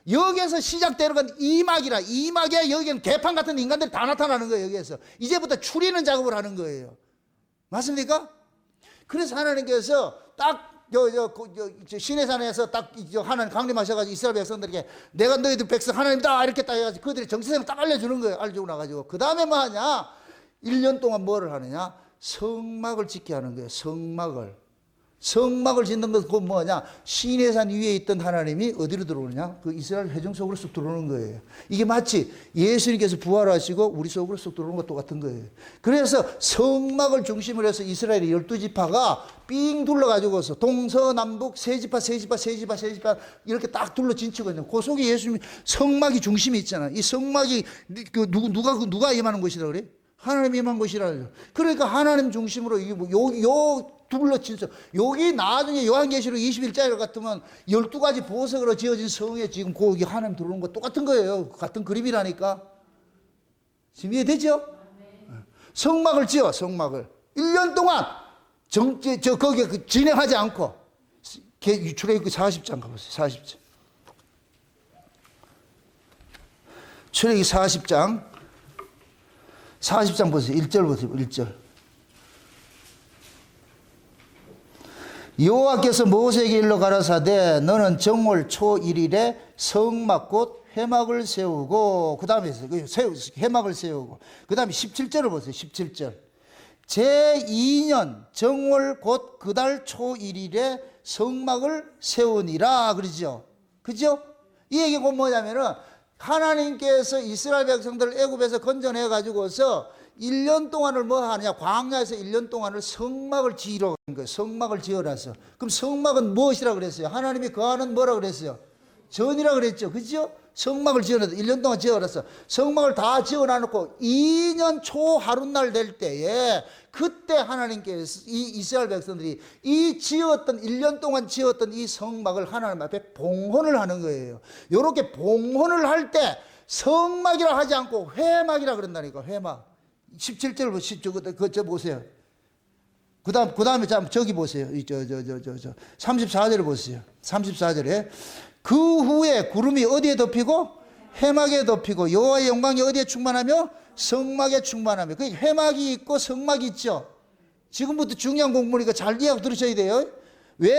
여기에서 시작되는 건 이막이라. 이막에 여기는 개판 같은 인간들이 다 나타나는 거예요. 여기에서 이제부터 추리는 작업을 하는 거예요. 맞습니까? 그래서 하나님께서 딱 시내산에서 딱 하나님 강림하셔가지고 이스라엘 백성들에게 내가 너희들 백성 하나님이다 이렇게 딱 해가지고 그들의 정체성을 딱 알려주는 거예요. 알려주고 나가지고 그 다음에 뭐 하냐, 1년 동안 뭐를 하느냐, 성막을 짓게 하는 거예요. 성막을 짓는 것은 뭐냐, 시내산 위에 있던 하나님이 어디로 들어오느냐, 그 이스라엘 회중 속으로 쑥 들어오는 거예요. 이게 마치 예수님께서 부활하시고 우리 속으로 쑥 들어오는 것도 같은 거예요. 그래서 성막을 중심으로 해서 이스라엘의 12지파가 삥 둘러가지고서 동서남북 세지파 이렇게 딱 둘러 진치거든요. 그 속에 예수님이 성막이 중심이 있잖아요. 이 성막이 누가 임하는 것이라 그래? 하나님이 임한 것이라. 그러니까 하나님 중심으로 이게 요 둘러 진짜 여기 나중에 요한계시록 21장 같으면 12가지 보석으로 지어진 성에 지금 거기 하나님 들어오는 거 똑같은 거예요. 같은 그림이라니까. 지금 이해되죠? 성막을 지어, 성막을 1년 동안 거기에 진행하지 않고. 출애굽기 40장 가보세요. 40장. 출애굽기 40장 보세요. 1절 보세요. 1절. 여호와께서 모세에게 일러 가라사대 너는 정월 초 1일에 성막 곧 회막을 세우고, 그 다음에 회막을 세우고, 그 다음에 17절을 보세요. 17절. 제2년 정월 곧 그 달 초 1일에 성막을 세우니라 그러죠. 그죠? 이 얘기가 뭐냐면은 하나님께서 이스라엘 백성들을 애굽에서 건져내 가지고서 1년 동안을 뭐 하느냐, 광야에서 1년 동안을 성막을 지으러 간 거예요. 성막을 지어라서. 그럼 성막은 무엇이라 그랬어요? 하나님이 거하는 뭐라 그랬어요? 전이라 그랬죠. 그죠? 성막을 지어놔서 1년 동안 지어놨어. 성막을 다 지어놔놓고 2년 초 하룻날 될 때에 그때 하나님께서 이 이스라엘 백성들이 이 지었던 1년 동안 지었던 이 성막을 하나님 앞에 봉헌을 하는 거예요. 이렇게 봉헌을 할 때 성막이라 하지 않고 회막이라 그런다니까. 회막. 17절 저 보세요. 그 다음에 저기 보세요. 34절을 보세요. 34절에 그 후에 구름이 어디에 덮이고 회막에 덮이고 여호와의 영광이 어디에 충만하며 성막에 충만하며. 그 회막이 있고 성막이 있죠. 지금부터 중요한 공부니까 잘 이해하고 들으셔야 돼요. 왜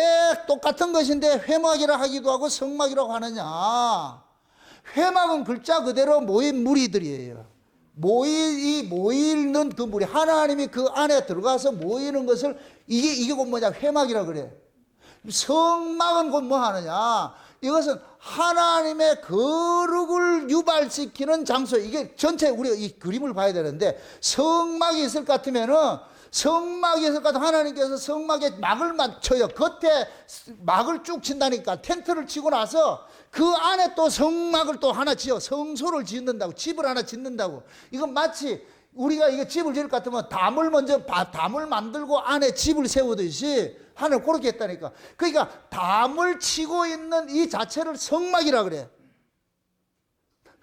똑같은 것인데 회막이라 하기도 하고 성막이라고 하느냐. 회막은 글자 그대로 모인 무리들이에요. 모이는 그 무리, 하나님이 그 안에 들어가서 모이는 것을 이게 곧 뭐냐, 회막이라 그래. 성막은 곧 뭐 하느냐, 이것은 하나님의 거룩을 유발시키는 장소. 이게 전체 우리가 이 그림을 봐야 되는데, 성막이 있을 것 같으면은, 성막이 있을 것 같으면 하나님께서 성막에 막을 맞춰요. 겉에 막을 쭉 친다니까. 텐트를 치고 나서 그 안에 또 성막을 또 하나 지어, 성소를 짓는다고, 집을 하나 짓는다고. 이건 마치 우리가 이거 집을 지을 것 같으면 담을 만들고 안에 집을 세우듯이 하나님 그렇게 했다니까. 그러니까 담을 치고 있는 이 자체를 성막이라 그래.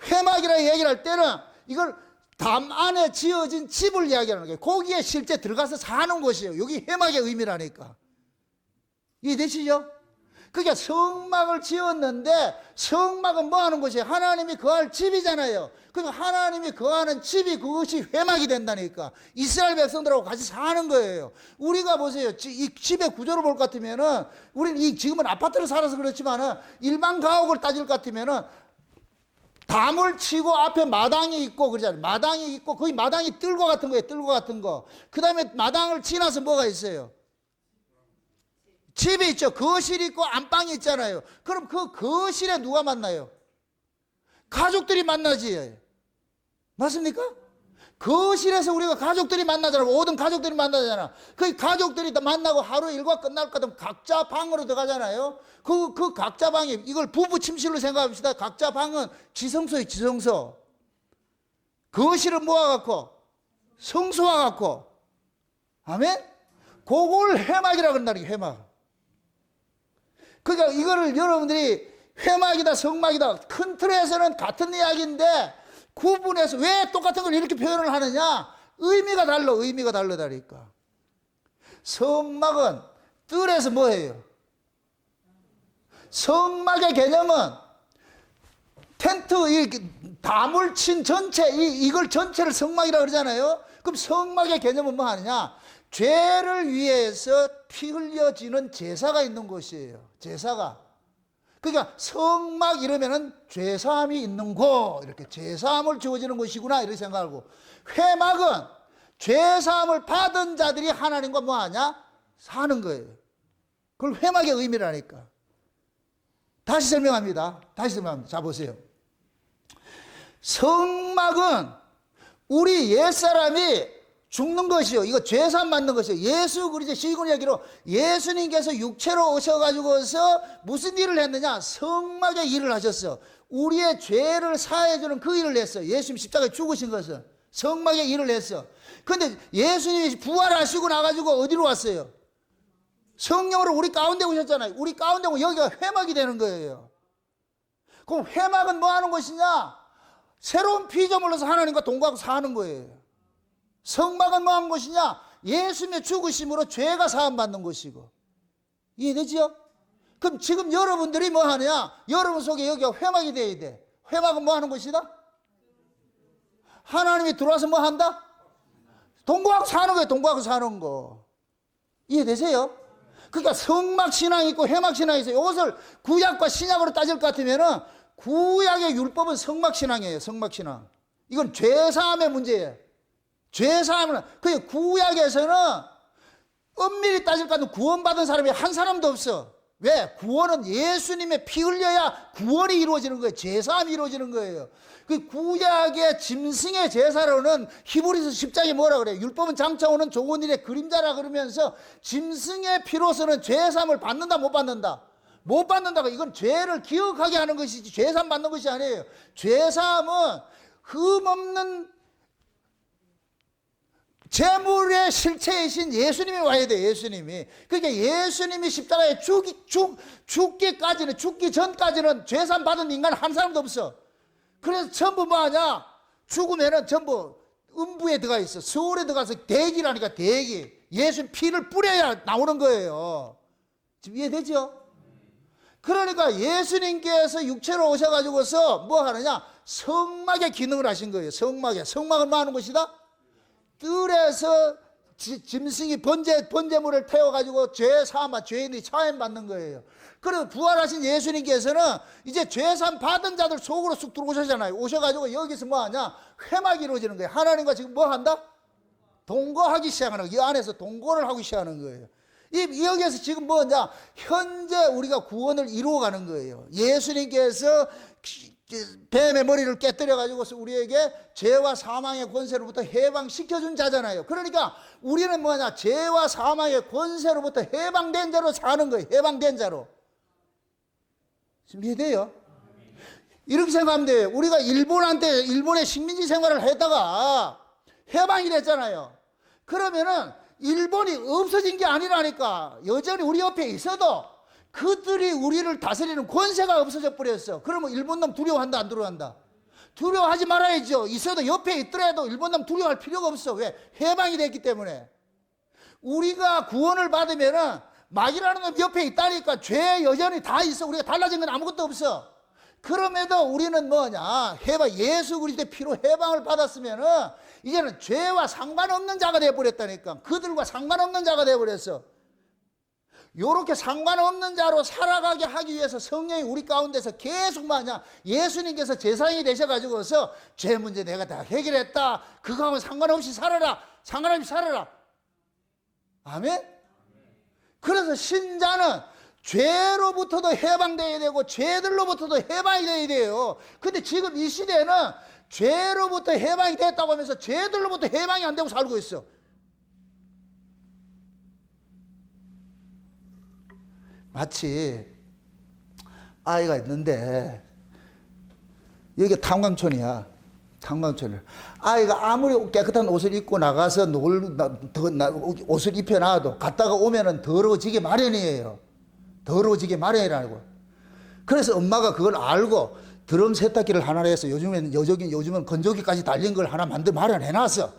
회막이라 얘기를 할 때는 이걸 담 안에 지어진 집을 이야기하는 거예요. 거기에 실제 들어가서 사는 곳이에요. 여기 회막의 의미라니까. 이해되시죠? 그러니까 성막을 지었는데 성막은 뭐 하는 곳이에요? 하나님이 거할 집이잖아요. 그러니까 하나님이 거하는 집이 그것이 회막이 된다니까. 이스라엘 백성들하고 같이 사는 거예요. 우리가 보세요. 이 집의 구조를 볼 것 같으면은, 우리는 지금은 아파트를 살아서 그렇지만은 일반 가옥을 따질 것 같으면은 담을 치고 앞에 마당이 있고 그러잖아요. 마당이 있고 거기 마당이 뜰고 같은 거예요. 뜰고 같은 거. 그 다음에 마당을 지나서 뭐가 있어요? 집이 있죠. 거실이 있고 안방이 있잖아요. 그럼 그 거실에 누가 만나요? 가족들이 만나지. 맞습니까? 거실에서 우리가 가족들이 만나잖아. 모든 가족들이 만나잖아. 그 가족들이 다 만나고 하루 일과 끝날 것 같으면 각자 방으로 들어가잖아요. 그 각자 방이, 이걸 부부 침실로 생각합시다. 각자 방은 지성소예요, 지성소. 거실을 모아갖고, 성소와갖고. 아멘? 그걸 회막이라 그런다는 게 회막. 그러니까 이거를 여러분들이 회막이다, 성막이다. 큰 틀에서는 같은 이야기인데, 구분해서 왜 똑같은 걸 이렇게 표현을 하느냐? 의미가 달라, 의미가 다르다니까. 성막은 뜰에서 뭐예요? 성막의 개념은 텐트, 담을 친 전체, 이걸 전체를 성막이라고 그러잖아요. 그럼 성막의 개념은 뭐 하느냐? 죄를 위해서 피 흘려지는 제사가 있는 곳이에요. 제사가. 그러니까 성막 이러면은 죄사함이 있는 곳, 이렇게 죄사함을 주어지는 곳이구나 이렇게 생각하고, 회막은 죄사함을 받은 자들이 하나님과 뭐 하냐? 사는 거예요. 그걸 회막의 의미라니까. 다시 설명합니다. 자 보세요. 성막은 우리 옛사람이 죽는 것이요. 이거 죄사함 받는 것이요. 예수 그리스도 시군 얘기로 예수님께서 육체로 오셔가지고서 무슨 일을 했느냐? 성막의 일을 하셨어. 우리의 죄를 사해주는 그 일을 했어. 예수님 십자가에 죽으신 것은 성막의 일을 했어. 근데 예수님이 부활하시고 나가지고 어디로 왔어요? 성령으로 우리 가운데 오셨잖아요. 우리 가운데 오면 여기가 회막이 되는 거예요. 그럼 회막은 뭐 하는 것이냐? 새로운 피조물로서 하나님과 동거하고 사는 거예요. 성막은 뭐 한 것이냐? 예수님의 죽으심으로 죄가 사함받는 것이고. 이해되지요? 그럼 지금 여러분들이 뭐 하느냐? 여러분 속에 여기가 회막이 돼야 돼. 회막은 뭐 하는 것이다? 하나님이 들어와서 뭐 한다? 동거하고 사는 거예요. 동거하고 사는 거. 이해되세요? 그러니까 성막 신앙이 있고 회막 신앙이 있어요. 이것을 구약과 신약으로 따질 것 같으면은 구약의 율법은 성막 신앙이에요. 성막 신앙. 이건 죄사함의 문제예요. 죄사함은, 그 구약에서는 엄밀히 따질 것 같으면 구원받은 사람이 한 사람도 없어. 왜? 구원은 예수님의 피 흘려야 구원이 이루어지는 거예요. 제사함이 이루어지는 거예요. 그 구약의 짐승의 제사로는 히브리서 10장에 뭐라 그래요? 율법은 장차 오는 좋은 일의 그림자라 그러면서 짐승의 피로서는 제사함을 받는다, 못 받는다? 못 받는다고. 이건 죄를 기억하게 하는 것이지 죄사함 받는 것이 아니에요. 죄사함은 흠없는 제물의 실체이신 예수님이 와야 돼. 예수님이. 그러니까 예수님이 십자가에 죽기까지는, 죽기 전까지는 죄산 받은 인간 한 사람도 없어. 그래서 전부 뭐 하냐? 죽으면은 전부 음부에 들어가 있어. 서울에 들어가서 대기라니까, 대기. 예수님 피를 뿌려야 나오는 거예요. 지금 이해되죠? 그러니까 예수님께서 육체로 오셔가지고서 뭐 하느냐? 성막의 기능을 하신 거예요. 성막은 뭐 하는 것이다? 뜰에서 짐승이 번제물을 태워가지고 죄인이 차임 받는 거예요. 그리고 부활하신 예수님께서는 이제 죄산 받은 자들 속으로 쑥 들어오셨잖아요. 오셔가지고 여기서 뭐 하냐? 회막이 이루어지는 거예요. 하나님과 지금 뭐 한다? 동거하기 시작하는 거예요. 이 안에서 동거를 하기 시작하는 거예요. 여기에서 지금 뭐냐? 현재 우리가 구원을 이루어가는 거예요. 예수님께서 뱀의 머리를 깨뜨려가지고 우리에게 죄와 사망의 권세로부터 해방시켜준 자잖아요. 그러니까 우리는 뭐냐? 죄와 사망의 권세로부터 해방된 자로 사는 거예요. 해방된 자로. 지금 이해돼요? 이렇게 생각하면 돼요. 우리가 일본의 식민지 생활을 했다가 해방이 됐잖아요. 그러면은 일본이 없어진 게 아니라니까. 여전히 우리 옆에 있어도 그들이 우리를 다스리는 권세가 없어져 버렸어. 그러면 일본 놈 두려워한다, 안 두려워한다? 두려워하지 말아야죠. 있어도 옆에 있더라도 일본 놈 두려워할 필요가 없어. 왜? 해방이 됐기 때문에. 우리가 구원을 받으면은 마귀라는 놈 옆에 있다니까. 죄 여전히 다 있어. 우리가 달라진 건 아무것도 없어. 그럼에도 우리는 뭐냐? 예수 그리스도의 피로 해방을 받았으면은 이제는 죄와 상관없는 자가 되어버렸다니까. 그들과 상관없는 자가 되어버렸어. 요렇게 상관없는 자로 살아가게 하기 위해서 성령이 우리 가운데서 계속 뭐냐, 예수님께서 제사장이 되셔가지고서 죄 문제 내가 다 해결했다, 그거하고 상관없이 살아라, 상관없이 살아라. 아멘? 그래서 신자는 죄로부터도 해방되어야 되고 죄들로부터도 해방이 되어야 돼요. 근데 지금 이 시대는 죄로부터 해방이 됐다고 하면서 죄들로부터 해방이 안 되고 살고 있어. 마치 아이가 있는데, 여기 탄광촌이야. 탄광촌을. 아이가 아무리 깨끗한 옷을 입고 나가서 옷을 입혀놔도 갔다가 오면은 더러워지게 마련이에요. 더러워지게 마련이라고. 그래서 엄마가 그걸 알고 드럼 세탁기를 하나 해서 요즘은 건조기까지 달린 걸 하나 마련해놨어.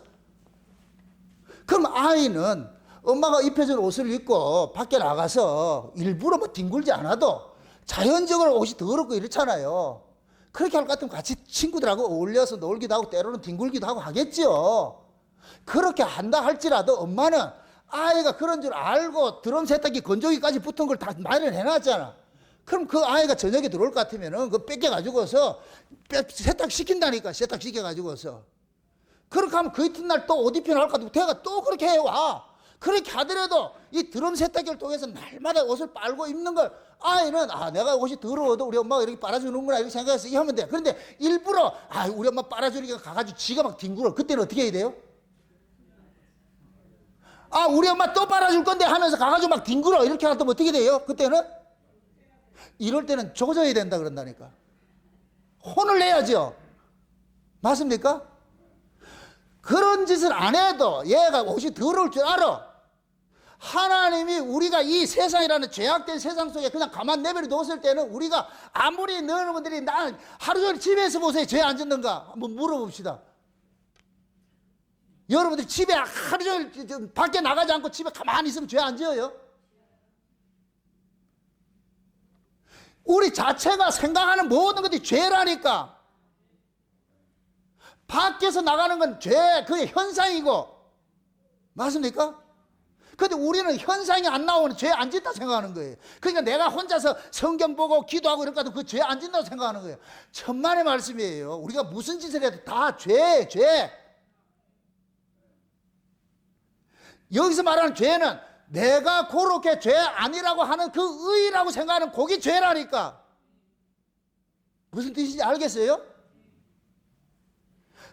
그럼 아이는 엄마가 입혀준 옷을 입고 밖에 나가서 일부러 뭐 뒹굴지 않아도 자연적으로 옷이 더럽고 이렇잖아요. 그렇게 할 것 같으면 같이 친구들하고 어울려서 놀기도 하고 때로는 뒹굴기도 하고 하겠죠. 그렇게 한다 할지라도 엄마는 아이가 그런 줄 알고 드럼 세탁기 건조기까지 붙은 걸 다 마련해놨잖아. 그럼 그 아이가 저녁에 들어올 것 같으면은 그거 뺏겨가지고서 세탁시킨다니까. 세탁시켜가지고서. 그렇게 하면 그 이튿날 또 옷 입혀 나올 것 같으면 걔가 또 그렇게 해와. 그렇게 하더라도 이 드럼 세탁기를 통해서 날마다 옷을 빨고 입는 걸 아이는 내가 옷이 더러워도 우리 엄마가 이렇게 빨아주는구나 이렇게 생각해서 하면 돼. 그런데 일부러 우리 엄마 빨아주니까 가가지고 지가 막 뒹굴어. 그때는 어떻게 해야 돼요? 우리 엄마 또 빨아줄 건데 하면서 가가지고 막 뒹굴어. 이렇게 하면 어떻게 돼요? 그때는? 이럴 때는 조져야 된다 그런다니까. 혼을 내야죠. 맞습니까? 그런 짓을 안 해도 얘가 옷이 더러울 줄 알아. 하나님이 우리가 이 세상이라는 죄악된 세상 속에 그냥 가만 내버려 뒀을 때는 우리가 아무리 여러분들이 나 하루 종일 집에서 보세요. 죄 안 짓는가? 한번 물어봅시다. 여러분들이 집에 하루 종일 밖에 나가지 않고 집에 가만히 있으면 죄 안 지어요? 우리 자체가 생각하는 모든 것들이 죄라니까. 밖에서 나가는 건 죄, 그게 현상이고. 맞습니까? 근데 우리는 현상이 안 나오는 죄 안 짓다 생각하는 거예요. 그러니까 내가 혼자서 성경 보고 기도하고 이럴 것도 그 죄 안 짓는다고 생각하는 거예요. 천만의 말씀이에요. 우리가 무슨 짓을 해도 다 죄. 여기서 말하는 죄는 내가 그렇게 죄 아니라고 하는 그 의라고 생각하는 그게 죄라니까. 무슨 뜻인지 알겠어요?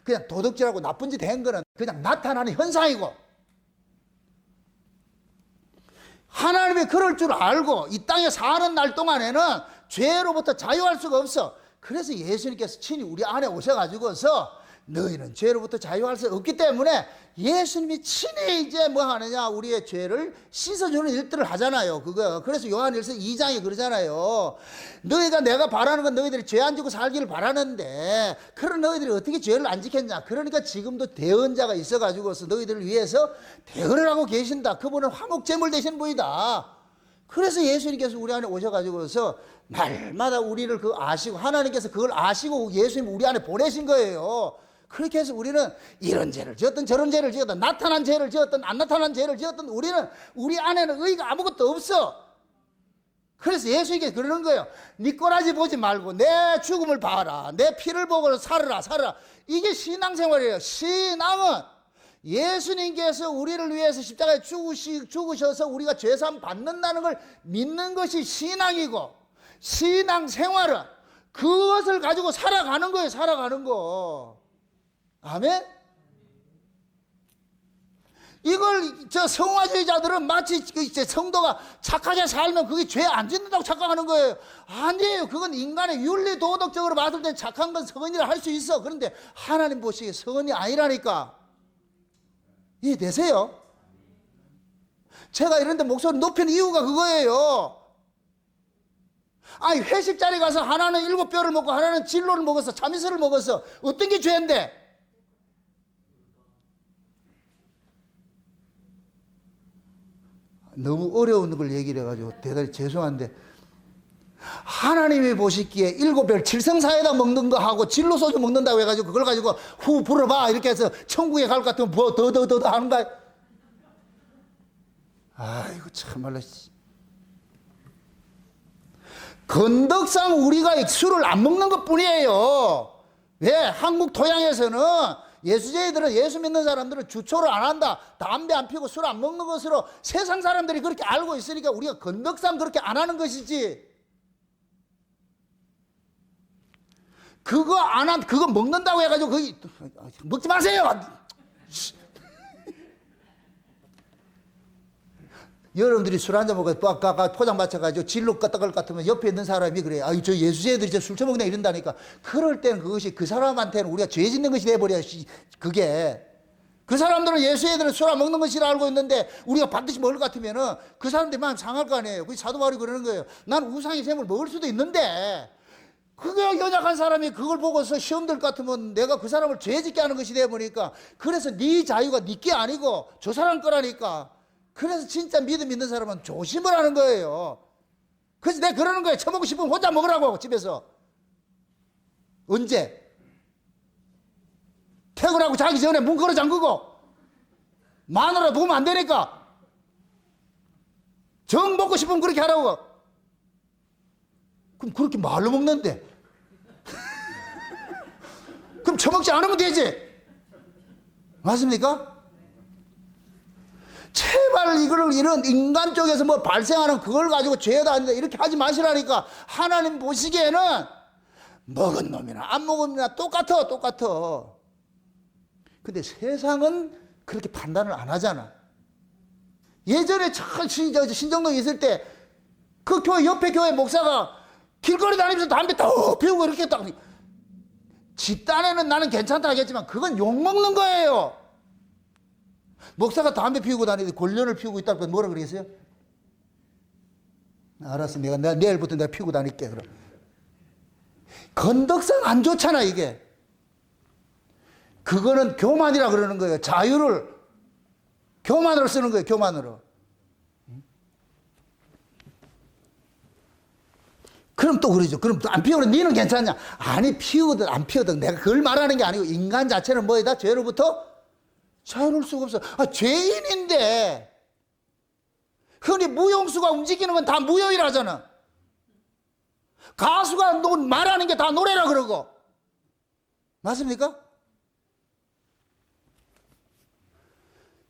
그냥 도둑질하고 나쁜 짓 한 거는 그냥 나타나는 현상이고, 하나님이 그럴 줄 알고 이 땅에 사는 날 동안에는 죄로부터 자유할 수가 없어. 그래서 예수님께서 친히 우리 안에 오셔가지고서 너희는 죄로부터 자유할 수 없기 때문에 예수님이 친히 이제 뭐 하느냐, 우리의 죄를 씻어주는 일들을 하잖아요. 그래서 요한일서 2장에 그러잖아요. 너희가 내가 바라는 건 너희들이 죄 안 지고 살기를 바라는데 그런 너희들이 어떻게 죄를 안 지켰냐. 그러니까 지금도 대언자가 있어가지고서 너희들을 위해서 대언을 하고 계신다. 그분은 화목제물 되신 분이다. 그래서 예수님께서 우리 안에 오셔가지고서 날마다 우리를 아시고, 하나님께서 그걸 아시고 예수님 우리 안에 보내신 거예요. 그렇게 해서 우리는 이런 죄를 지었든 저런 죄를 지었든 나타난 죄를 지었든 안 나타난 죄를 지었든 우리 안에는 의가 아무것도 없어. 그래서 예수님께서 그러는 거예요. 네 꼬라지 보지 말고 내 죽음을 봐라. 내 피를 보고 살아라. 이게 신앙생활이에요. 신앙은 예수님께서 우리를 위해서 십자가에 죽으셔서 우리가 죄사함 받는다는 걸 믿는 것이 신앙이고, 신앙생활은 그것을 가지고 살아가는 거예요. 살아가는 거. 아멘? 이걸 성화주의자들은 마치 성도가 착하게 살면 그게 죄 안 짓는다고 착각하는 거예요. 아니에요. 그건 인간의 윤리 도덕적으로 봤을 때 착한 건 성은이라 할 수 있어. 그런데 하나님 보시기에 성은이 아니라니까. 이해되세요? 제가 이런데 목소리 높이는 이유가 그거예요. 회식 자리 가서 하나는 7뼈를 먹고 하나는 진로를 먹었어. 참이슬을 먹었어. 어떤 게 죄인데? 너무 어려운 걸 얘기를 해가지고 대단히 죄송한데, 하나님이 보시기에 7별 칠성사에다 먹는 거 하고 진로 소주 먹는다고 해가지고 그걸 가지고 후 불어봐 이렇게 해서 천국에 갈 것 같으면 뭐 더 하는 거야. 아이고 참말로. 건덕상 우리가 술을 안 먹는 것 뿐이에요. 왜? 한국 토양에서는 예수제들은, 예수 믿는 사람들은 주초를 안 한다, 담배 안 피우고 술 안 먹는 것으로 세상 사람들이 그렇게 알고 있으니까 우리가 건덕상 그렇게 안 하는 것이지, 그거 먹는다고 해가지고 먹지 마세요. 여러분들이 술 한잔 먹고 포장 맞춰가지고 진로 끄떡을 같으면 옆에 있는 사람이 그래, 아유 저 예수제들이 술 처먹네 이런다니까. 그럴 때는 그것이 그 사람한테는 우리가 죄 짓는 것이 돼버려. 그게 그 사람들은 예수애들은 술 안 먹는 것이라 알고 있는데 우리가 반드시 먹을 것 같으면은 그 사람들이 마음 상할 거 아니에요. 그 사도 바울이 그러는 거예요. 난 우상의 셈을 먹을 수도 있는데, 그게 연약한 사람이 그걸 보고서 시험 들 것 같으면 내가 그 사람을 죄 짓게 하는 것이 돼버리니까, 그래서 네 자유가 네게 아니고 저 사람 거라니까. 그래서 진짜 믿음 있는 사람은 조심을 하는 거예요. 그래서 내가 그러는 거예요. 처먹고 싶으면 혼자 먹으라고, 집에서. 언제? 퇴근하고 자기 전에 문 걸어 잠그고. 마누라 보면 안 되니까. 정 먹고 싶으면 그렇게 하라고. 그럼 그렇게 말로 먹는데. 그럼 처먹지 않으면 되지. 맞습니까? 제발 이런 인간 쪽에서 뭐 발생하는 그걸 가지고 죄다 아니다 이렇게 하지 마시라니까. 하나님 보시기에는 먹은 놈이나 안 먹은 놈이나 똑같아. 근데 세상은 그렇게 판단을 안 하잖아. 예전에 참 신정동에 있을 때 그 교회, 옆에 교회 목사가 길거리 다니면서 담배 딱 피우고 이렇게 딱, 집단에는 나는 괜찮다 하겠지만 그건 욕먹는 거예요. 목사가 담배 피우고 다니는데 권련을 피우고 있다고 뭐라 그러겠어요? 알았어, 내가 내일부터 내가 피우고 다닐게. 그럼 건덕상 안 좋잖아 이게. 그거는 교만이라 그러는 거예요. 자유를 교만으로 쓰는 거예요. 교만으로. 그럼 또 그러죠. 그럼 또 안 피우는 니는 괜찮냐? 아니, 피우든 안 피우든 내가 그걸 말하는 게 아니고, 인간 자체는 뭐이다? 죄로부터 자유로울 수가 없어. 죄인인데 흔히 무용수가 움직이는 건 다 무효이라잖아. 가수가 말하는 게 다 노래라 그러고. 맞습니까?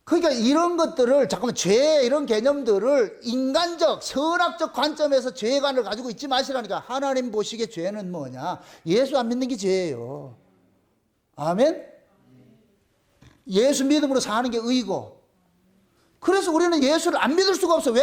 그러니까 이런 것들을, 잠깐만, 죄 이런 개념들을 인간적 선악적 관점에서 죄관을 가지고 있지 마시라니까. 하나님 보시기에 죄는 뭐냐? 예수 안 믿는 게 죄예요. 아멘? 예수 믿음으로 사는 게 의고. 그래서 우리는 예수를 안 믿을 수가 없어. 왜?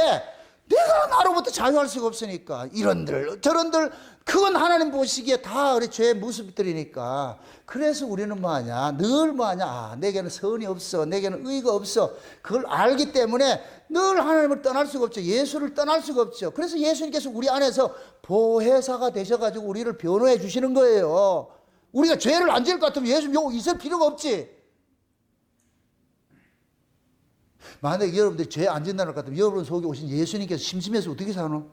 내가 나로부터 자유할 수가 없으니까. 이런들 저런들, 그건 하나님 보시기에 다 우리 죄의 모습들이니까. 그래서 우리는 뭐하냐? 늘 뭐하냐? 내게는 선이 없어, 내게는 의가 없어. 그걸 알기 때문에 늘 하나님을 떠날 수가 없죠. 예수를 떠날 수가 없죠. 그래서 예수님께서 우리 안에서 보혜사가 되셔가지고 우리를 변호해 주시는 거예요. 우리가 죄를 안 지을 것 같으면 예수님 요거 있을 필요가 없지. 만약에 여러분들이 죄 안 짓는다는 것 같으면 여러분 속에 오신 예수님께서 심심해서 어떻게 사노?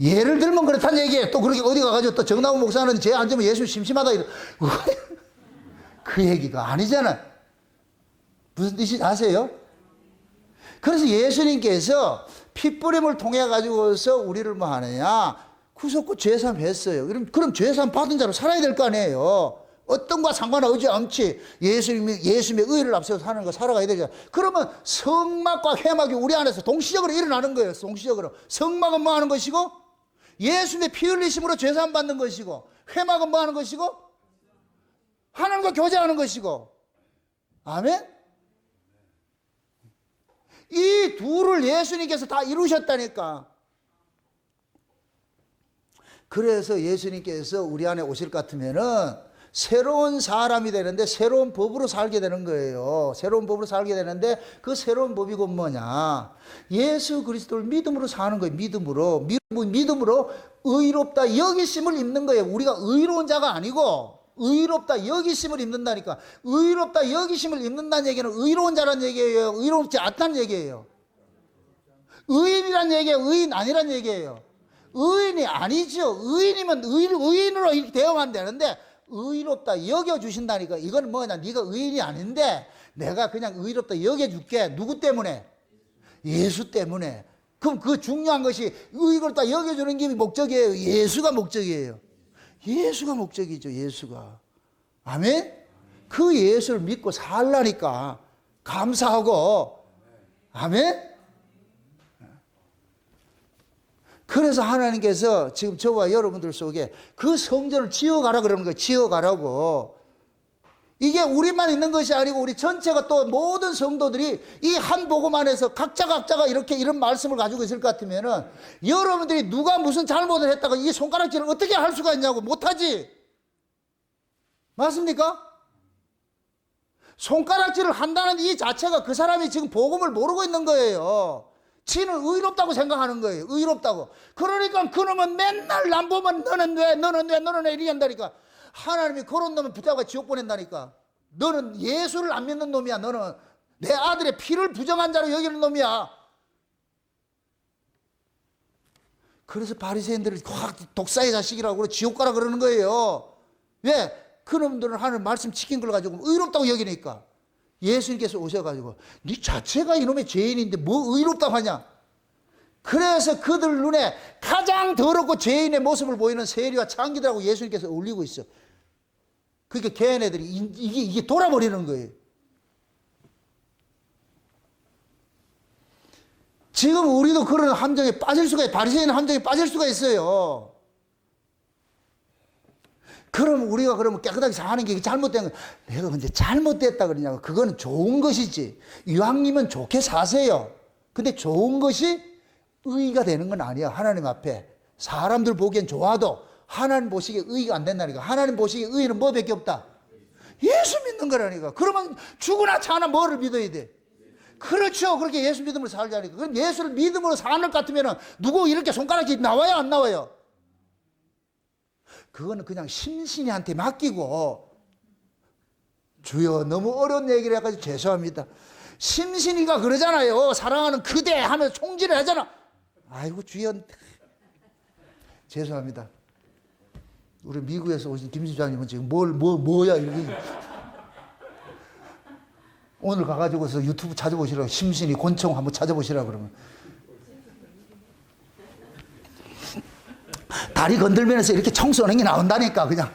예를 들면 그렇다는 얘기예요. 또 그렇게 어디 가가지고 또 정나무 목사는 죄 안 지면 예수 심심하다 이러. 그 얘기가 아니잖아. 무슨 뜻인지 아세요? 그래서 예수님께서 핏부림을 통해 가지고서 우리를 뭐 하느냐? 구속구 죄사함 했어요. 그럼 죄사함 받은 자로 살아야 될 거 아니에요. 어떤 것과 상관하지 않지. 예수님의 의를 앞세워서 사는 거 살아가야 되잖아. 그러면 성막과 회막이 우리 안에서 동시적으로 일어나는 거예요. 동시적으로. 성막은 뭐 하는 것이고, 예수님의 피 흘리심으로 죄사함 받는 것이고, 회막은 뭐 하는 것이고, 하나님과 교제하는 것이고. 아멘? 이 둘을 예수님께서 다 이루셨다니까. 그래서 예수님께서 우리 안에 오실 것 같으면은 새로운 사람이 되는데 새로운 법으로 살게 되는 거예요. 새로운 법으로 살게 되는데 그 새로운 법이 곧 뭐냐? 예수 그리스도를 믿음으로 사는 거예요. 믿음으로 의롭다 여기심을 입는 거예요. 우리가 의로운 자가 아니고 의롭다 여기심을 입는다니까. 의롭다 여기심을 입는다는 얘기는 의로운 자라는 얘기예요? 의롭지 않다는 얘기예요? 의인이란 얘기예요? 의인 아니란 얘기예요? 의인이 아니죠. 의인이면 의인으로 이렇게 대응하면 되는데, 의롭다 여겨주신다니까. 이건 뭐냐? 네가 의인이 아닌데 내가 그냥 의롭다 여겨줄게. 누구 때문에? 예수 때문에. 그럼 그 중요한 것이 이걸 다 여겨주는 게 목적이에요? 예수가 목적이에요? 예수가 목적이죠. 예수가. 아멘? 그 예수를 믿고 살라니까 감사하고. 아멘? 그래서 하나님께서 지금 저와 여러분들 속에 그 성전을 지어가라 그러는 거예요. 지어가라고. 이게 우리만 있는 것이 아니고 우리 전체가 또 모든 성도들이 이 한 복음 안에서 각자가 이렇게 이런 말씀을 가지고 있을 것 같으면은 여러분들이 누가 무슨 잘못을 했다가 이 손가락질을 어떻게 할 수가 있냐고. 못하지. 맞습니까? 손가락질을 한다는 이 자체가 그 사람이 지금 복음을 모르고 있는 거예요. 지는 의롭다고 생각하는 거예요. 의롭다고. 그러니까 그놈은 맨날 남 보면 너는 왜 이렇게 한다니까. 하나님이 그런 놈을 붙잡아 지옥 보낸다니까. 너는 예수를 안 믿는 놈이야. 너는 내 아들의 피를 부정한 자로 여기는 놈이야. 그래서 바리새인들을 확 독사의 자식이라고 그래 지옥 가라 그러는 거예요. 왜? 그놈들은 하나님 말씀 지킨 걸 가지고 의롭다고 여기니까. 예수님께서 오셔가지고 네 자체가 이놈의 죄인인데 뭐 의롭다고 하냐. 그래서 그들 눈에 가장 더럽고 죄인의 모습을 보이는 세리와 창기들하고 예수님께서 어울리고 있어. 그러니까 걔네들이 이게 돌아버리는 거예요. 지금 우리도 그런 함정에 빠질 수가 있어요. 바리새인 함정에 빠질 수가 있어요. 그럼 우리가 그러면 깨끗하게 사는 게 잘못된 거. 내가 근데 잘못됐다 그러냐고. 그거는 좋은 것이지. 이왕이면 좋게 사세요. 근데 좋은 것이 의의가 되는 건 아니야. 하나님 앞에. 사람들 보기엔 좋아도 하나님 보시기에 의의가 안 된다니까. 하나님 보시기에 의의는 뭐밖에 없다? 예수 믿는 거라니까. 그러면 죽으나 차나 뭐를 믿어야 돼? 그렇죠. 그렇게 예수 믿음으로 살자니까. 그럼 예수를 믿음으로 사는 것 같으면 누구 이렇게 손가락이 나와요? 안 나와요? 그거는 그냥 심신이한테 맡기고. 주여 너무 어려운 얘기를 해가지고 죄송합니다. 심신이가 그러잖아요. 사랑하는 그대 하면서 총질을 하잖아. 아이고 주여 죄송합니다. 우리 미국에서 오신 김 집사님은 지금 뭐야 이렇게 오늘 가가지고서 유튜브 찾아보시라고. 심신이 권총 한번 찾아보시라고 그러면 다리 건들면서 이렇게 총 쏘는 게 나온다니까. 그냥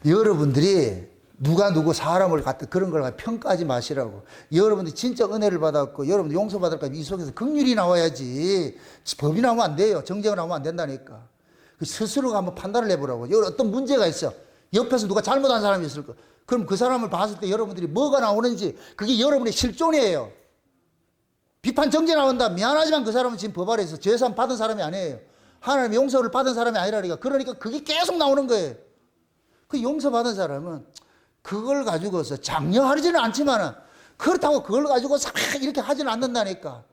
여러분들이 누가 누구 사람을 갖다 그런 걸 평가하지 마시라고. 여러분들이 진짜 은혜를 받았고 여러분들 용서받을까 이 속에서 긍휼이 나와야지. 법이 나오면 안 돼요. 정죄가 나오면 안 된다니까. 스스로가 한번 판단을 해보라고. 어떤 문제가 있어. 옆에서 누가 잘못한 사람이 있을 거. 그럼 그 사람을 봤을 때 여러분들이 뭐가 나오는지 그게 여러분의 실존이에요. 비판 정죄 나온다. 미안하지만 그 사람은 지금 법 아래에서 죄산 받은 사람이 아니에요. 하나님의 용서를 받은 사람이 아니라니까. 그러니까 그게 계속 나오는 거예요. 그 용서받은 사람은 그걸 가지고서 장려하지는 않지만은 그렇다고 그걸 가지고 싹 이렇게 하지는 않는다니까.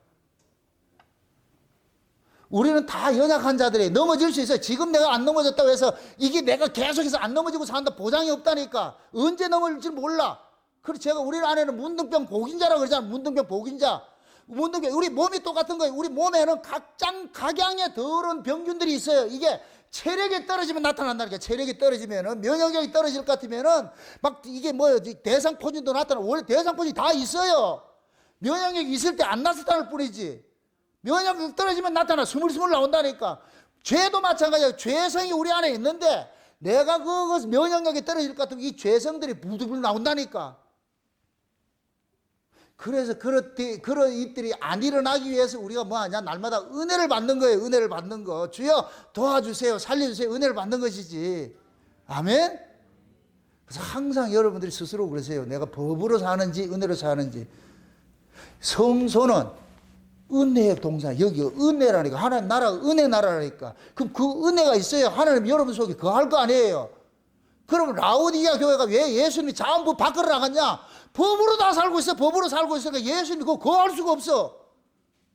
우리는 다 연약한 자들이 넘어질 수 있어요. 지금 내가 안 넘어졌다고 해서 이게 내가 계속해서 안 넘어지고 산다 보장이 없다니까. 언제 넘어질지 몰라. 그래서 제가 우리 안에는 문둥병 복인자라고 그러잖아. 문둥병 복인자. 문둥병. 우리 몸이 똑같은 거예요. 우리 몸에는 각양의 더러운 병균들이 있어요. 이게 체력이 떨어지면 나타난다니까. 체력이 떨어지면은 면역력이 떨어질 것 같으면은 막 이게 뭐예요? 대상포진도 나타나고. 원래 대상포진이 다 있어요. 면역력이 있을 때 안 나타날 뿐이지. 면역력 떨어지면 나타나. 스물스물 나온다니까. 죄도 마찬가지야. 죄성이 우리 안에 있는데 내가 그것 면역력이 떨어질 것 같으면 이 죄성들이 부들부들 나온다니까. 그래서 그런 일들이 안 일어나기 위해서 우리가 뭐 하냐? 날마다 은혜를 받는 거예요. 은혜를 받는 거. 주여 도와주세요. 살려주세요. 은혜를 받는 것이지. 아멘? 그래서 항상 여러분들이 스스로 그러세요. 내가 법으로 사는지 은혜로 사는지. 성소는 은혜의 동산. 여기 은혜라니까. 하나님 나라가 은혜 나라라니까. 그럼 그 은혜가 있어야 하나님 여러분 속에 거할 거 아니에요. 그럼 라오디게아 교회가 왜 예수님이 전부 밖으로 나갔냐? 법으로 다 살고 있어. 법으로 살고 있으니까 예수님이 그거 거할 수가 없어.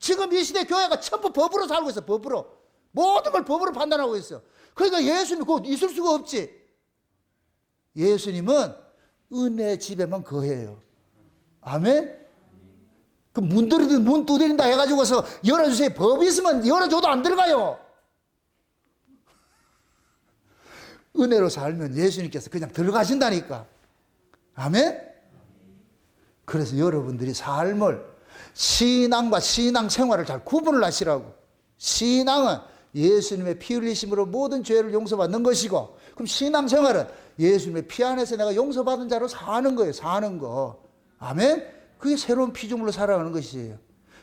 지금 이 시대 교회가 전부 법으로 살고 있어. 법으로. 모든 걸 법으로 판단하고 있어. 그러니까 예수님이 그거 있을 수가 없지. 예수님은 은혜 집에만 거해요. 아멘? 그 문 두드린다 해가지고서 열어주세요. 법이 있으면 열어줘도 안 들어가요. 은혜로 살면 예수님께서 그냥 들어가신다니까. 아멘? 그래서 여러분들이 삶을 신앙과 신앙생활을 잘 구분을 하시라고. 신앙은 예수님의 피 흘리심으로 모든 죄를 용서받는 것이고, 그럼 신앙생활은 예수님의 피 안에서 내가 용서받은 자로 사는 거예요. 사는 거. 아멘? 그게 새로운 피조물로 살아가는 것이에요.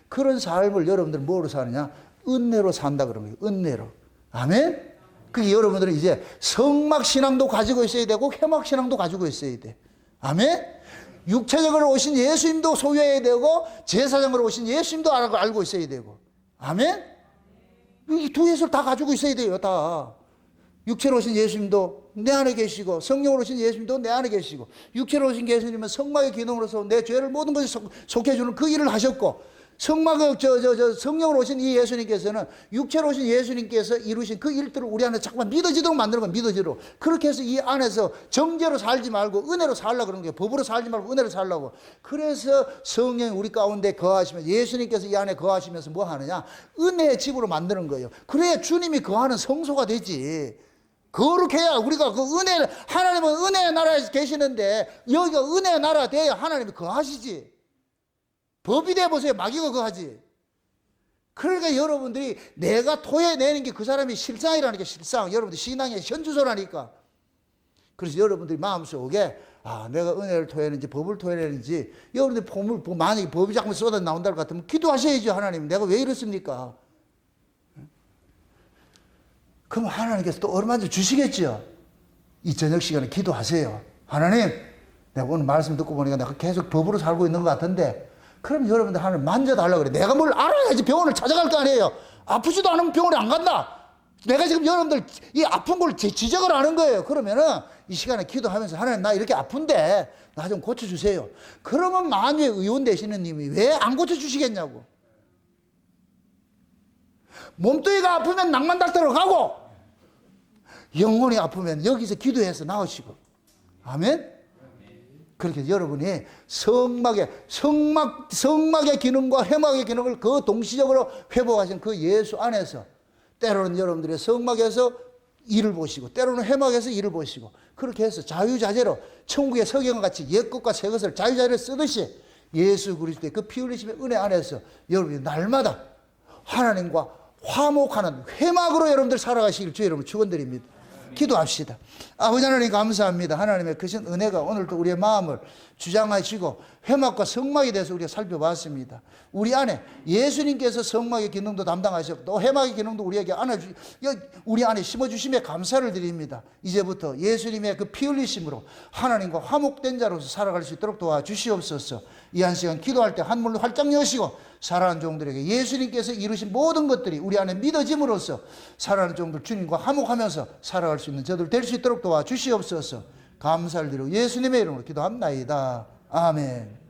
그런 삶을 여러분들은 뭐로 사느냐? 은혜로 산다 그런 거예요. 은혜로. 아멘? 그게 여러분들은 이제 성막신앙도 가지고 있어야 되고 회막신앙도 가지고 있어야 돼. 아멘? 육체적으로 오신 예수님도 소유해야 되고 제사장으로 오신 예수님도 알고 있어야 되고. 아멘? 이 두 예수를 다 가지고 있어야 돼요. 다. 육체로 오신 예수님도 내 안에 계시고 성령으로 오신 예수님도 내 안에 계시고, 육체로 오신 예수님은 성막의 기능으로서 내 죄를 모든 것을 속해주는 그 일을 하셨고, 성막의 성령으로 오신 이 예수님께서는 육체로 오신 예수님께서 이루신 그 일들을 우리 안에 자꾸만 믿어지도록 만드는 거예요. 믿어지도록. 그렇게 해서 이 안에서 정죄로 살지 말고 은혜로 살려고 그러는 거예요. 법으로 살지 말고 은혜로 살려고. 그래서 성령이 우리 가운데 거하시면서, 예수님께서 이 안에 거하시면서 뭐 하느냐? 은혜의 집으로 만드는 거예요. 그래야 주님이 거하는 성소가 되지. 그렇게 해야 우리가 그 은혜, 하나님은 은혜의 나라에 계시는데 여기가 은혜의 나라가 돼야 하나님이 거하시지. 법이 돼보세요. 마귀가 거하지. 그러니까 여러분들이 내가 토해내는 게 그 사람이 실상이라니까. 실상. 여러분들 신앙의 현주소라니까. 그래서 여러분들이 마음속에 내가 은혜를 토해내는지 법을 토해내는지, 여러분들 만약에 법이 자꾸 쏟아 나온다 것 같으면 기도하셔야죠. 하나님 내가 왜 이렇습니까? 그럼 하나님께서 또 얼마든지 주시겠죠. 이 저녁 시간에 기도하세요. 하나님, 내가 오늘 말씀 듣고 보니까 내가 계속 법으로 살고 있는 것 같은데, 그럼 여러분들 하나님 만져달라고 그래. 내가 뭘 알아야지 병원을 찾아갈 거 아니에요. 아프지도 않으면 병원에 안 간다. 내가 지금 여러분들 이 아픈 걸 지적을 하는 거예요. 그러면은 이 시간에 기도하면서 하나님 나 이렇게 아픈데 나 좀 고쳐주세요. 그러면 만유의 의원 되시는 님이 왜 안 고쳐주시겠냐고. 몸뚱이가 아프면 낭만 닥터로 가고, 영혼이 아프면 여기서 기도해서 나으시고. 아멘? 그렇게 여러분이 성막의 기능과 회막의 기능을 그 동시적으로 회복하신 그 예수 안에서, 때로는 여러분들의 성막에서 일을 보시고 때로는 회막에서 일을 보시고, 그렇게 해서 자유자재로 천국의 석영과 같이 옛것과 새것을 자유자재로 쓰듯이 예수 그리스도의 그 피 흘리심의 은혜 안에서 여러분이 날마다 하나님과 화목하는 회막으로 여러분들 살아가시길 주의 이름으로 축원드립니다. 기도합시다. 아버지 하나님 감사합니다. 하나님의 크신 은혜가 오늘도 우리의 마음을 주장하시고 회막과 성막에 대해서 우리가 살펴봤습니다. 우리 안에 예수님께서 성막의 기능도 담당하셨고 또 회막의 기능도 우리 안에 심어주심에 감사를 드립니다. 이제부터 예수님의 그 피 흘리심으로 하나님과 화목된 자로서 살아갈 수 있도록 도와주시옵소서. 이 한 시간 기도할 때 한문을 활짝 여시고 살아가는 종들에게 예수님께서 이루신 모든 것들이 우리 안에 믿어짐으로써 살아가는 종들 주님과 화목하면서 살아갈 수 있는 저들 될 수 있도록 도와주시옵소서. 감사를 드리고 예수님의 이름으로 기도합나이다. 아멘.